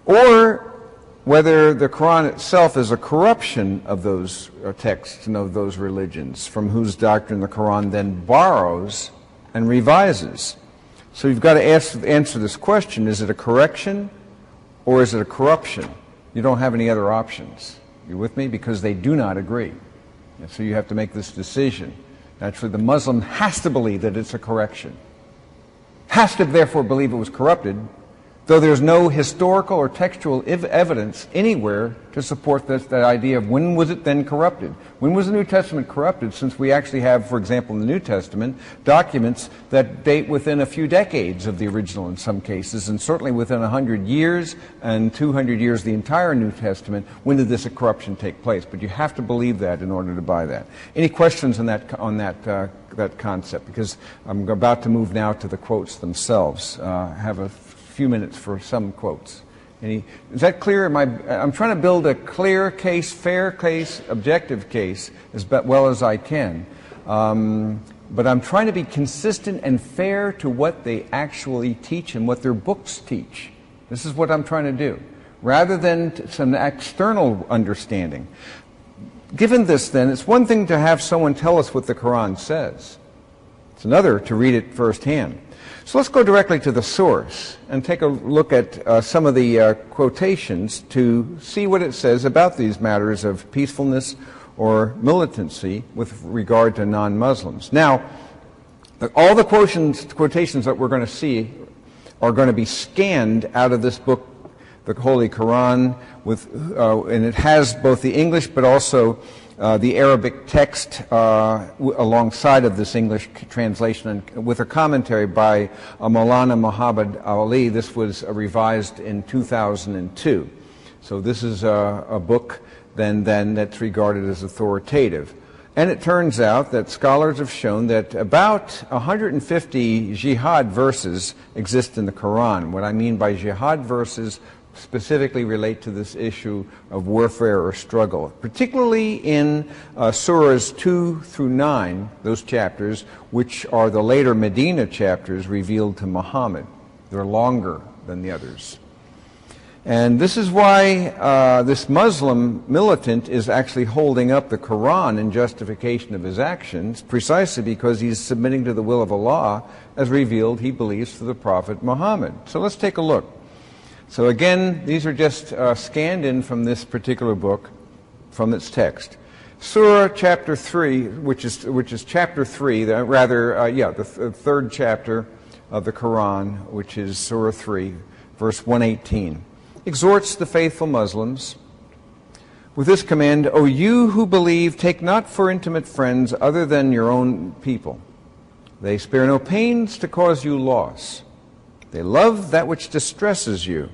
or whether the Quran itself is a corruption of those texts and of those religions, from whose doctrine the Quran then borrows and revises. So you've got to answer this question: is it a correction or is it a corruption? You don't have any other options. You with me? Because they do not agree. And so you have to make this decision. Naturally, the Muslim has to believe that it's a correction, has to therefore believe it was corrupted, though there's no historical or textual evidence anywhere to support that idea of when was it then corrupted. When was the New Testament corrupted, since we actually have, for example, in the New Testament, documents that date within a few decades of the original in some cases, and certainly within 100 years and 200 years, the entire New Testament. When did this corruption take place? But you have to believe that in order to buy that. Any questions on that concept? Because I'm about to move now to the quotes themselves. Have a few minutes for some quotes. Is that clear? I'm trying to build a clear case, fair case, objective case as well as I can. But I'm trying to be consistent and fair to what they actually teach and what their books teach. This is what I'm trying to do, rather than some external understanding. Given this, then, it's one thing to have someone tell us what the Quran says. It's another to read it firsthand. So let's go directly to the source and take a look at some of the quotations to see what it says about these matters of peacefulness or militancy with regard to non-Muslims. Now, all the quotations that we're going to see are going to be scanned out of this book, the Holy Quran, and it has both the English but also the Arabic text alongside of this English translation, and with a commentary by Maulana Muhammad Ali. This was revised in 2002. So this is a book then that's regarded as authoritative. And it turns out that scholars have shown that about 150 jihad verses exist in the Quran. What I mean by jihad verses specifically relate to this issue of warfare or struggle, particularly in surahs 2 through 9, those chapters, which are the later Medina chapters revealed to Muhammad. They're longer than the others. And this is why this Muslim militant is actually holding up the Quran in justification of his actions, precisely because he's submitting to the will of Allah as revealed, he believes, through the Prophet Muhammad. So let's take a look. So again, these are just scanned in from this particular book, from its text. Surah chapter 3, which is chapter 3, the third chapter of the Quran, which is Surah 3, verse 118, exhorts the faithful Muslims with this command: O you who believe, take not for intimate friends other than your own people. They spare no pains to cause you loss. They love that which distresses you.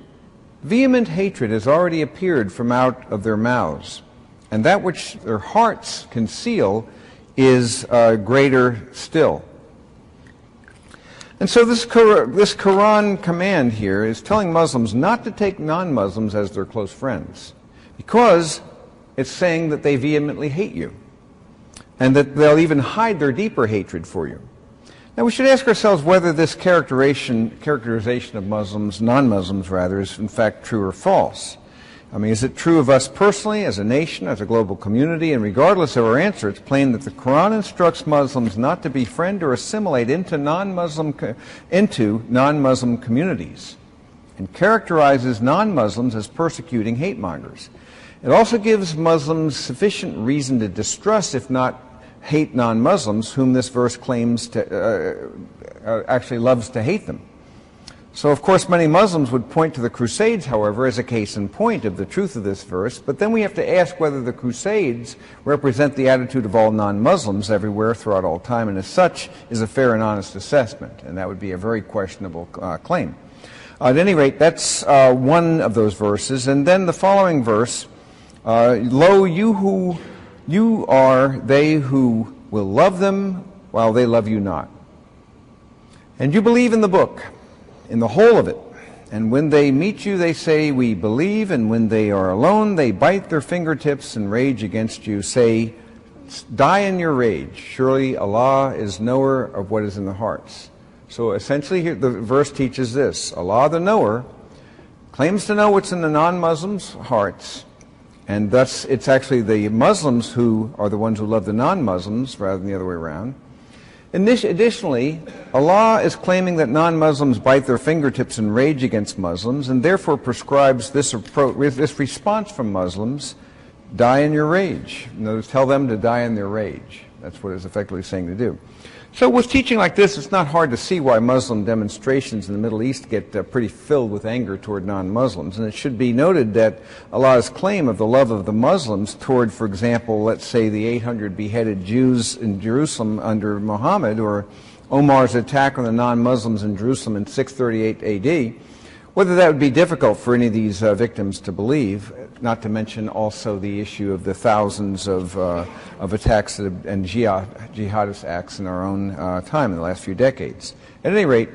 Vehement hatred has already appeared from out of their mouths, and that which their hearts conceal is greater still. And so this Quran command here is telling Muslims not to take non-Muslims as their close friends, because it's saying that they vehemently hate you, and that they'll even hide their deeper hatred for you. Now, we should ask ourselves whether this characterization of Muslims, non-Muslims rather, is in fact true or false. I mean, is it true of us personally, as a nation, as a global community? And regardless of our answer, it's plain that the Quran instructs Muslims not to befriend or assimilate into non-Muslim communities, and characterizes non-Muslims as persecuting hate-mongers. It also gives Muslims sufficient reason to distrust, if not hate, non-Muslims, whom this verse claims to actually loves to hate them. So, of course, many Muslims would point to the Crusades, however, as a case in point of the truth of this verse, but then we have to ask whether the Crusades represent the attitude of all non-Muslims everywhere throughout all time, and as such is a fair and honest assessment, and that would be a very questionable claim. At any rate, that's one of those verses, and then the following verse, Lo, you are they who will love them while they love you not. And you believe in the book, in the whole of it. And when they meet you, they say, we believe. And when they are alone, they bite their fingertips and rage against you. Say die in your rage. Surely Allah is knower of what is in the hearts. So essentially here, the verse teaches this. Allah, the knower, claims to know what's in the non-Muslims' hearts, and thus it's actually the Muslims who are the ones who love the non-Muslims rather than the other way around. Additionally, Allah is claiming that non-Muslims bite their fingertips in rage against Muslims, and therefore prescribes this approach, this response from Muslims: die in your rage. In other words, tell them to die in their rage. That's what it's effectively saying to do. So with teaching like this, it's not hard to see why Muslim demonstrations in the Middle East get pretty filled with anger toward non-Muslims. And it should be noted that Allah's claim of the love of the Muslims toward, for example, let's say the 800 beheaded Jews in Jerusalem under Muhammad, or Omar's attack on the non-Muslims in Jerusalem in 638 AD, whether that would be difficult for any of these victims to believe, not to mention also the issue of the thousands of attacks and jihadist acts in our own time in the last few decades. At any rate,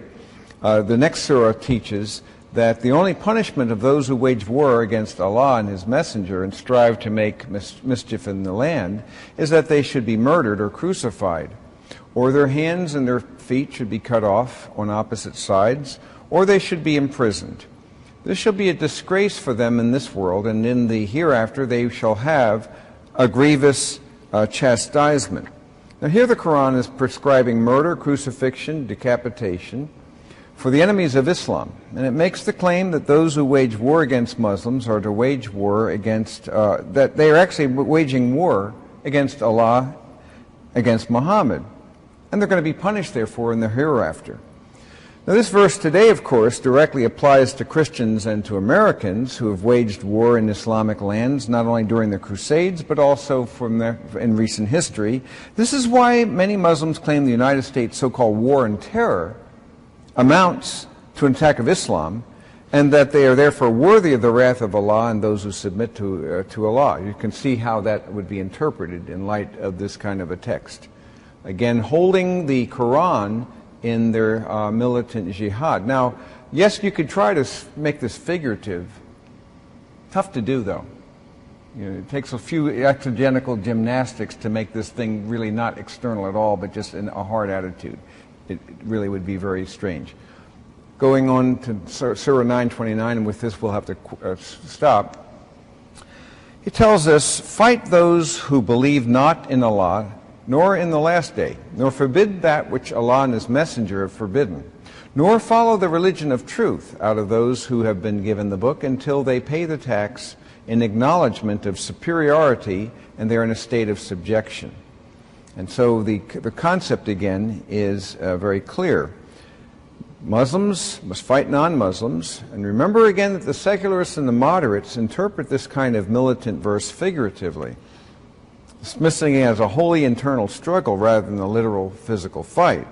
the next surah teaches that the only punishment of those who wage war against Allah and His Messenger and strive to make mischief in the land is that they should be murdered or crucified, or their hands and their feet should be cut off on opposite sides, or they should be imprisoned. This shall be a disgrace for them in this world, and in the hereafter they shall have a grievous chastisement. Now here the Quran is prescribing murder, crucifixion, decapitation for the enemies of Islam, and it makes the claim that those who wage war against Muslims are to wage war against, that they are actually waging war against Allah, against Muhammad, and they're going to be punished therefore in the hereafter. Now this verse today, of course, directly applies to Christians and to Americans who have waged war in Islamic lands, not only during the Crusades, but also in recent history. This is why many Muslims claim the United States' so-called war on terror amounts to an attack of Islam, and that they are therefore worthy of the wrath of Allah and those who submit to Allah. You can see how that would be interpreted in light of this kind of a text. Again, holding the Quran in their militant jihad. Now, yes, you could try to make this figurative. Tough to do, though. You know, it takes a few exegetical gymnastics to make this thing really not external at all, but just in a hard attitude. It really would be very strange. Going on to Surah 929, and with this we'll have to stop. He tells us, fight those who believe not in Allah, nor in the last day, nor forbid that which Allah and His Messenger have forbidden, nor follow the religion of truth out of those who have been given the book until they pay the tax in acknowledgement of superiority and they're in a state of subjection. And so the concept again is very clear. Muslims must fight non-Muslims, and remember again that the secularists and the moderates interpret this kind of militant verse figuratively, dismissing it as a wholly internal struggle rather than a literal physical fight.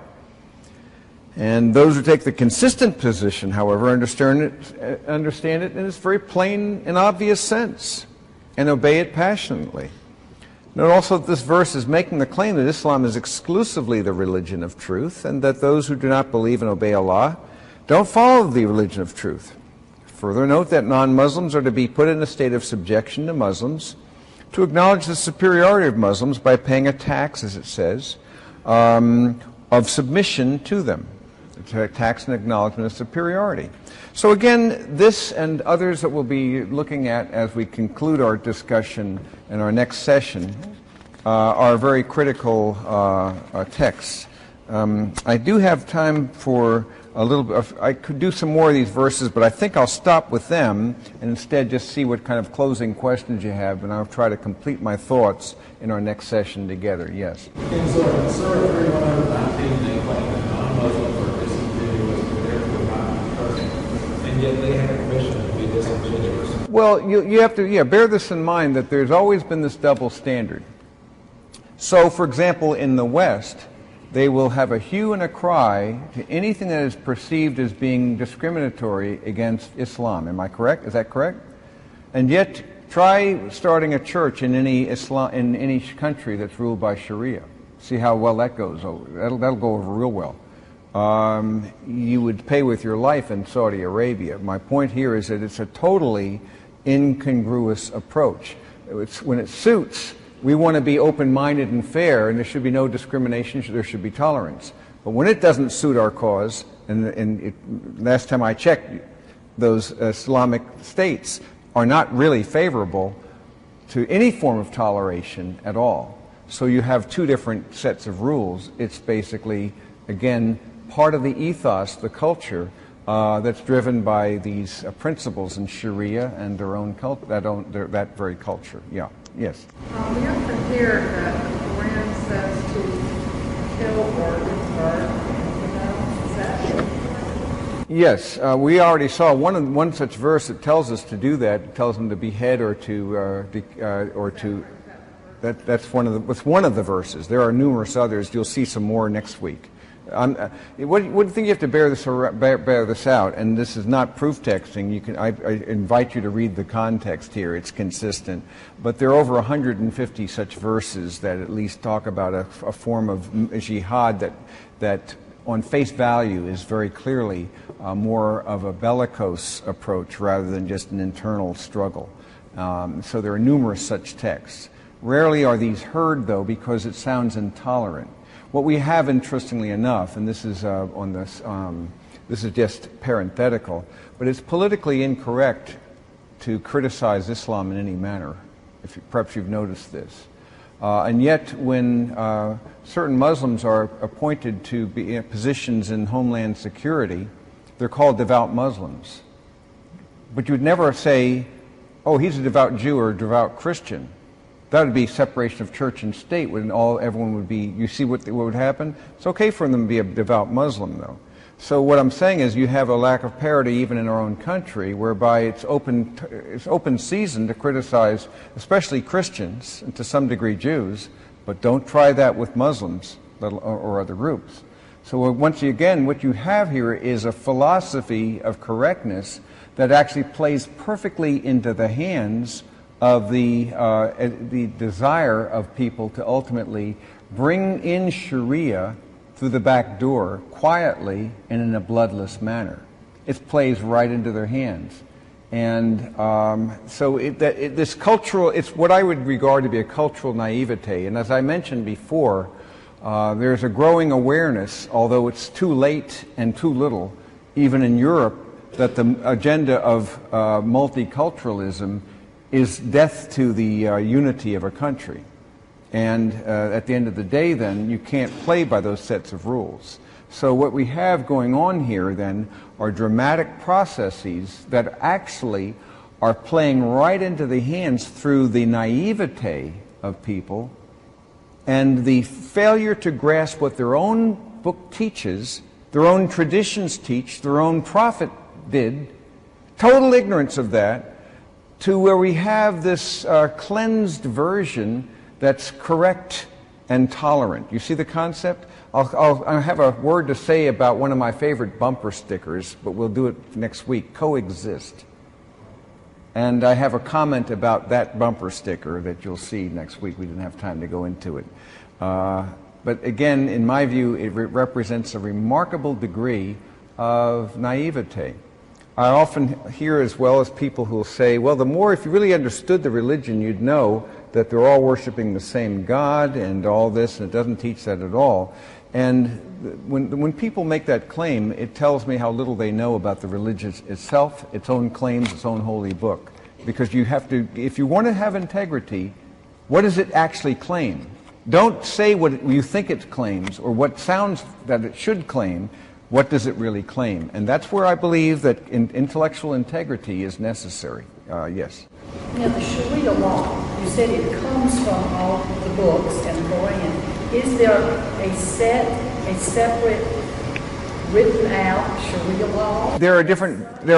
And those who take the consistent position, however, understand it in its very plain and obvious sense and obey it passionately. Note also that this verse is making the claim that Islam is exclusively the religion of truth, and that those who do not believe and obey Allah don't follow the religion of truth. Further, note that non-Muslims are to be put in a state of subjection to Muslims, to acknowledge the superiority of Muslims by paying a tax, as it says, of submission to them. A tax and acknowledgement of superiority. So again, this and others that we'll be looking at as we conclude our discussion in our next session are very critical texts. I do have time for a little bit. I could do some more of these verses, but I think I'll stop with them and instead just see what kind of closing questions you have, and I'll try to complete my thoughts in our next session together. Yes? And so in Surah 3119, they claim that non-Muslims are disingenuous and therefore not trusting, and yet they have permission to be disingenuous. Well, you have to bear this in mind, that there's always been this double standard. So, for example, in the West, they will have a hue and a cry to anything that is perceived as being discriminatory against Islam. Am I correct? Is that correct? And yet, try starting a church in any country that's ruled by Sharia. See how well that goes over. That'll go over real well. You would pay with your life in Saudi Arabia. My point here is that it's a totally incongruous approach. When it suits we want to be open-minded and fair, and there should be no discrimination, there should be tolerance. But when it doesn't suit our cause, last time I checked, those Islamic states are not really favorable to any form of toleration at all. So you have two different sets of rules. It's basically, again, part of the ethos, the culture, that's driven by these principles in Sharia and their own that very culture. Yeah. Yes. We often hear that the Quran says to kill or convert. Is that? Yes, we already saw one such verse that tells us to do that. It tells them to behead or to. That's one of the verses. There are numerous others. You'll see some more next week. What do you think you have to bear this out? And this is not proof texting. I invite you to read the context here. It's consistent. But there are over 150 such verses that at least talk about a form of jihad that on face value is very clearly more of a bellicose approach rather than just an internal struggle. So there are numerous such texts. Rarely are these heard, though, because it sounds intolerant. What we have, interestingly enough, and this is this is just parenthetical, but it's politically incorrect to criticize Islam in any manner. Perhaps you've noticed this. And yet, when certain Muslims are appointed to be in positions in homeland security, they're called devout Muslims. But you'd never say, oh, he's a devout Jew or a devout Christian. That would be separation of church and state, when everyone would be, you see what would happen? It's okay for them to be a devout Muslim, though. So what I'm saying is you have a lack of parity even in our own country, whereby it's open season to criticize, especially Christians, and to some degree Jews, but don't try that with Muslims or other groups. So once again, what you have here is a philosophy of correctness that actually plays perfectly into the hands of the desire of people to ultimately bring in Sharia through the back door quietly and in a bloodless manner. It plays right into their hands. And so this cultural, it's what I would regard to be a cultural naivete. And as I mentioned before, there's a growing awareness, although it's too late and too little, even in Europe, that the agenda of multiculturalism is death to the unity of a country. And at the end of the day, then, you can't play by those sets of rules. So what we have going on here, then, are dramatic processes that actually are playing right into the hands through the naivete of people and the failure to grasp what their own book teaches, their own traditions teach, their own prophet did, total ignorance of that, to where we have this cleansed version that's correct and tolerant. You see the concept? I'll have a word to say about one of my favorite bumper stickers, but we'll do it next week, coexist. And I have a comment about that bumper sticker that you'll see next week. We didn't have time to go into it. But again, in my view, it represents a remarkable degree of naivete. I often hear as well as people who will say, well, if you really understood the religion, you'd know that they're all worshiping the same God and all this, and it doesn't teach that at all. And when people make that claim, it tells me how little they know about the religion itself, its own claims, its own holy book. Because you have to, if you want to have integrity, what does it actually claim? Don't say what you think it claims or what sounds that it should claim. What does it really claim? And that's where I believe that intellectual integrity is necessary. Yes? Now, the Sharia law, you said it comes from all the books and the Quran. Is there a separate, written out Sharia law? There are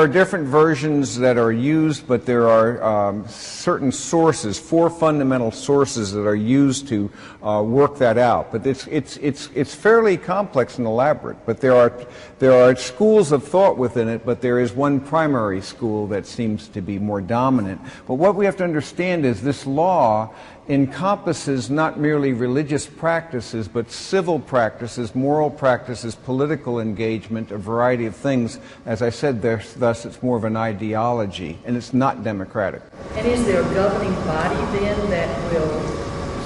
different versions that are used, but there are certain sources, 4 fundamental sources that are used to work that out. But it's fairly complex and elaborate. But there are schools of thought within it. But there is one primary school that seems to be more dominant. But what we have to understand is this law encompasses not merely religious practices, but civil practices, moral practices, political engagement, a variety of things. As I said, thus it's more of an ideology, and it's not democratic. And is there a governing body then that will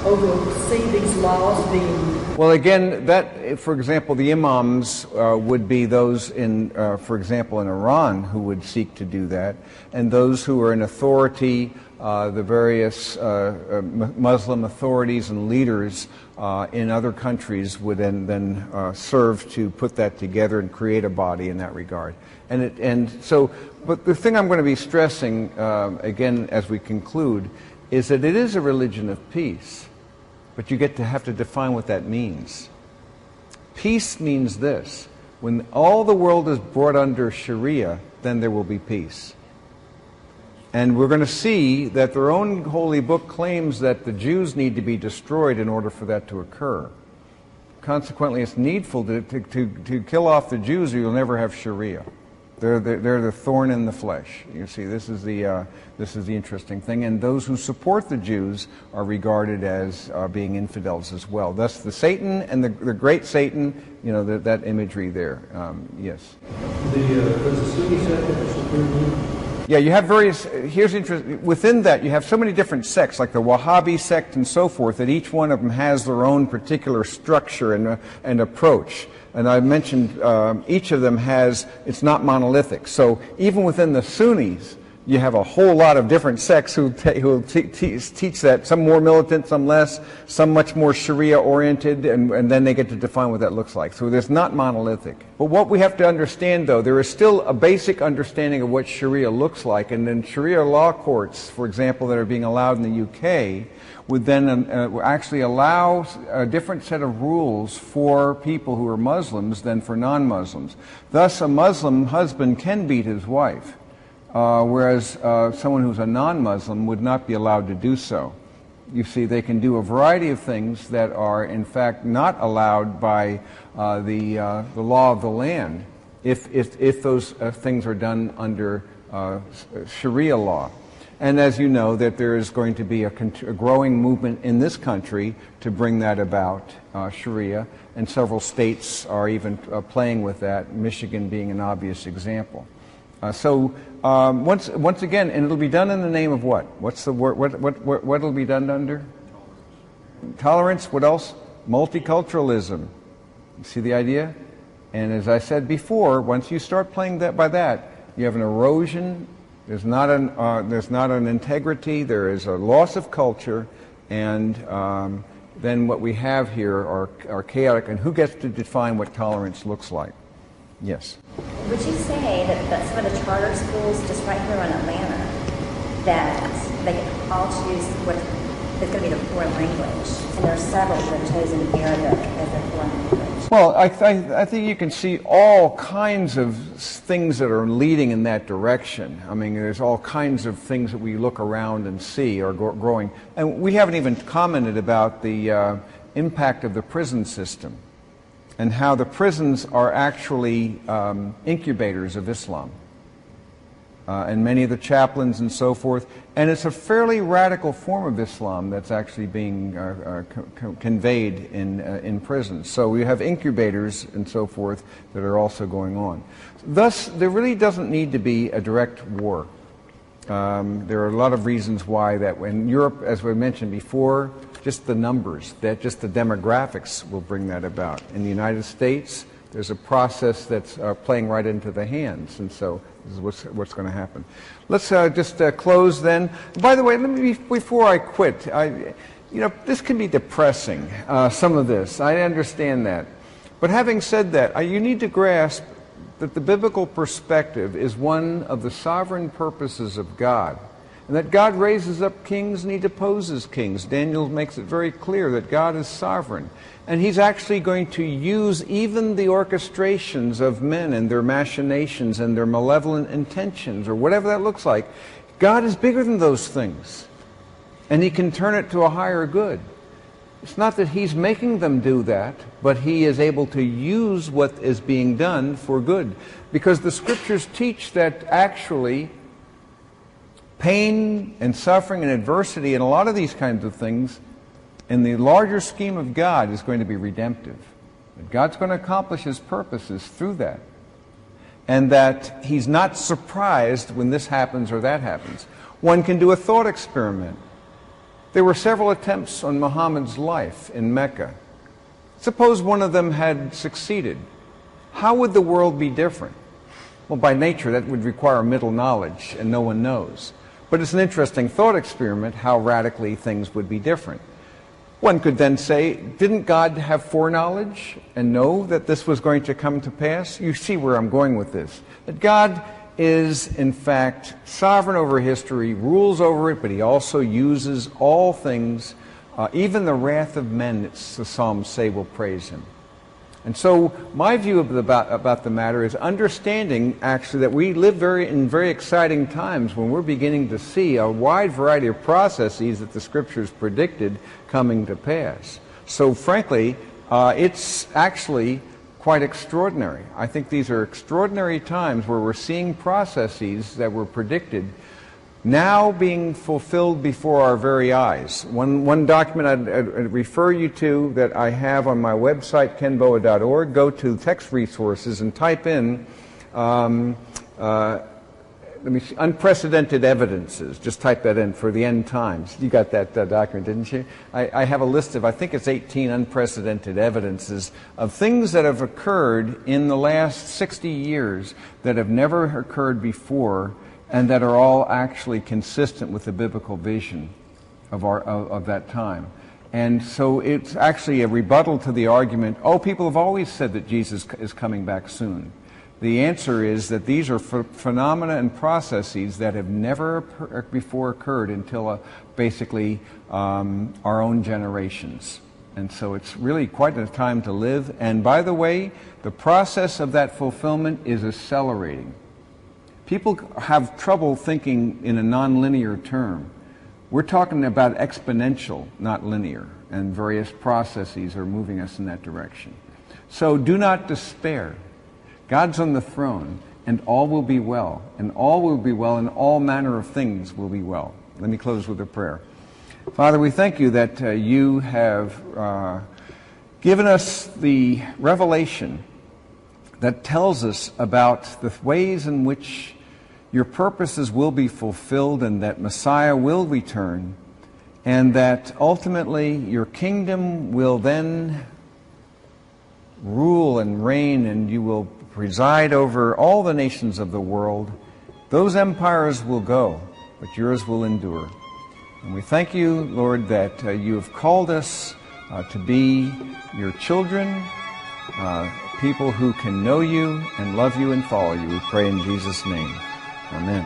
oversee these laws being? Well, again, that, for example, the imams would be those in, for example, in Iran who would seek to do that, and those who are in authority, the various Muslim authorities and leaders in other countries would then serve to put that together and create a body in that regard. But the thing I'm going to be stressing, again, as we conclude, is that it is a religion of peace. But you have to define what that means. Peace means this: when all the world is brought under Sharia, then there will be peace. And we're going to see that their own holy book claims that the Jews need to be destroyed in order for that to occur. Consequently, it's needful to kill off the Jews, or you'll never have Sharia. They're the thorn in the flesh. You see, this is the interesting thing. And those who support the Jews are regarded as being infidels as well. Thus, the Satan and the great Satan, you know, that imagery there. Yes. Does the Sunni sect have a supreme leader? Yeah, you have various. Here's interesting. Within that, you have so many different sects, like the Wahhabi sect and so forth, that each one of them has their own particular structure and approach. And I mentioned each of them it's not monolithic. So even within the Sunnis, you have a whole lot of different sects who teach that, some more militant, some less, some much more Sharia-oriented, and then they get to define what that looks like. So it's not monolithic. But what we have to understand, though, there is still a basic understanding of what Sharia looks like, and then Sharia law courts, for example, that are being allowed in the UK, would then actually allow a different set of rules for people who are Muslims than for non-Muslims. Thus, a Muslim husband can beat his wife, whereas someone who's a non-Muslim would not be allowed to do so. You see, they can do a variety of things that are, in fact, not allowed by the law of the land if those things are done under Sharia law. And as you know, that there is going to be a growing movement in this country to bring that about, Sharia, and several states are even playing with that, Michigan being an obvious example. Once again, and it'll be done in the name of what? What's the word? What'll be done under? Tolerance. What else? Multiculturalism. You see the idea? And as I said before, once you start playing that by that, you have an erosion. There's not an integrity. There is a loss of culture, and then what we have here are chaotic. And who gets to define what tolerance looks like? Yes. Would you say that some of the charter schools, just right here in Atlanta, that they can all choose what is going to be the foreign language, and there are several that have chosen Arabic as their foreign language? Well, I think you can see all kinds of things that are leading in that direction. I mean, there's all kinds of things that we look around and see are growing. And we haven't even commented about the impact of the prison system and how the prisons are actually incubators of Islam. And many of the chaplains and so forth. And it's a fairly radical form of Islam that's actually being conveyed in prisons. So we have incubators and so forth that are also going on. Thus, there really doesn't need to be a direct war. There are a lot of reasons why that in Europe, as we mentioned before, just the numbers, just the demographics will bring that about. In the United States, there's a process that's playing right into the hands, and so this is what's going to happen. Let's just close then. By the way, before I quit, this can be depressing, some of this. I understand that. But having said that, you need to grasp that the biblical perspective is one of the sovereign purposes of God, and that God raises up kings and he deposes kings. Daniel makes it very clear that God is sovereign. And he's actually going to use even the orchestrations of men and their machinations and their malevolent intentions, or whatever that looks like. God is bigger than those things. And he can turn it to a higher good. It's not that he's making them do that, but he is able to use what is being done for good. Because the scriptures teach that actually pain and suffering and adversity and a lot of these kinds of things in the larger scheme of God is going to be redemptive. That God's going to accomplish his purposes through that. And that he's not surprised when this happens or that happens. One can do a thought experiment. There were several attempts on Muhammad's life in Mecca. Suppose one of them had succeeded. How would the world be different? Well, by nature, that would require middle knowledge, and no one knows. But it's an interesting thought experiment how radically things would be different. One could then say, didn't God have foreknowledge and know that this was going to come to pass? You see where I'm going with this. That God is, in fact, sovereign over history, rules over it, but he also uses all things, even the wrath of men, the Psalms say, will praise him. And so my view about the matter is understanding, actually, that we live in very exciting times when we're beginning to see a wide variety of processes that the Scriptures predicted coming to pass. So frankly, it's actually quite extraordinary. I think these are extraordinary times where we're seeing processes that were predicted now being fulfilled before our very eyes. One document I'd refer you to that I have on my website, kenboa.org, go to text resources and type in unprecedented evidences. Just type that in for the end times. You got that document, didn't you? I have a list of, I think it's 18 unprecedented evidences of things that have occurred in the last 60 years that have never occurred before, and that are all actually consistent with the biblical vision of that time. And so it's actually a rebuttal to the argument, oh, people have always said that Jesus is coming back soon. The answer is that these are phenomena and processes that have never before occurred until basically our own generations. And so it's really quite a time to live. And by the way, the process of that fulfillment is accelerating. People have trouble thinking in a nonlinear term. We're talking about exponential, not linear, and various processes are moving us in that direction. So do not despair. God's on the throne, and all will be well, and all will be well, and all manner of things will be well. Let me close with a prayer. Father, we thank you that you have given us the revelation that tells us about the ways in which your purposes will be fulfilled, and that Messiah will return, and that ultimately your kingdom will then rule and reign, and you will preside over all the nations of the world. Those empires will go, but yours will endure. And we thank you, Lord, that you have called us to be your children, people who can know you and love you and follow you. We pray in Jesus' name. Amen.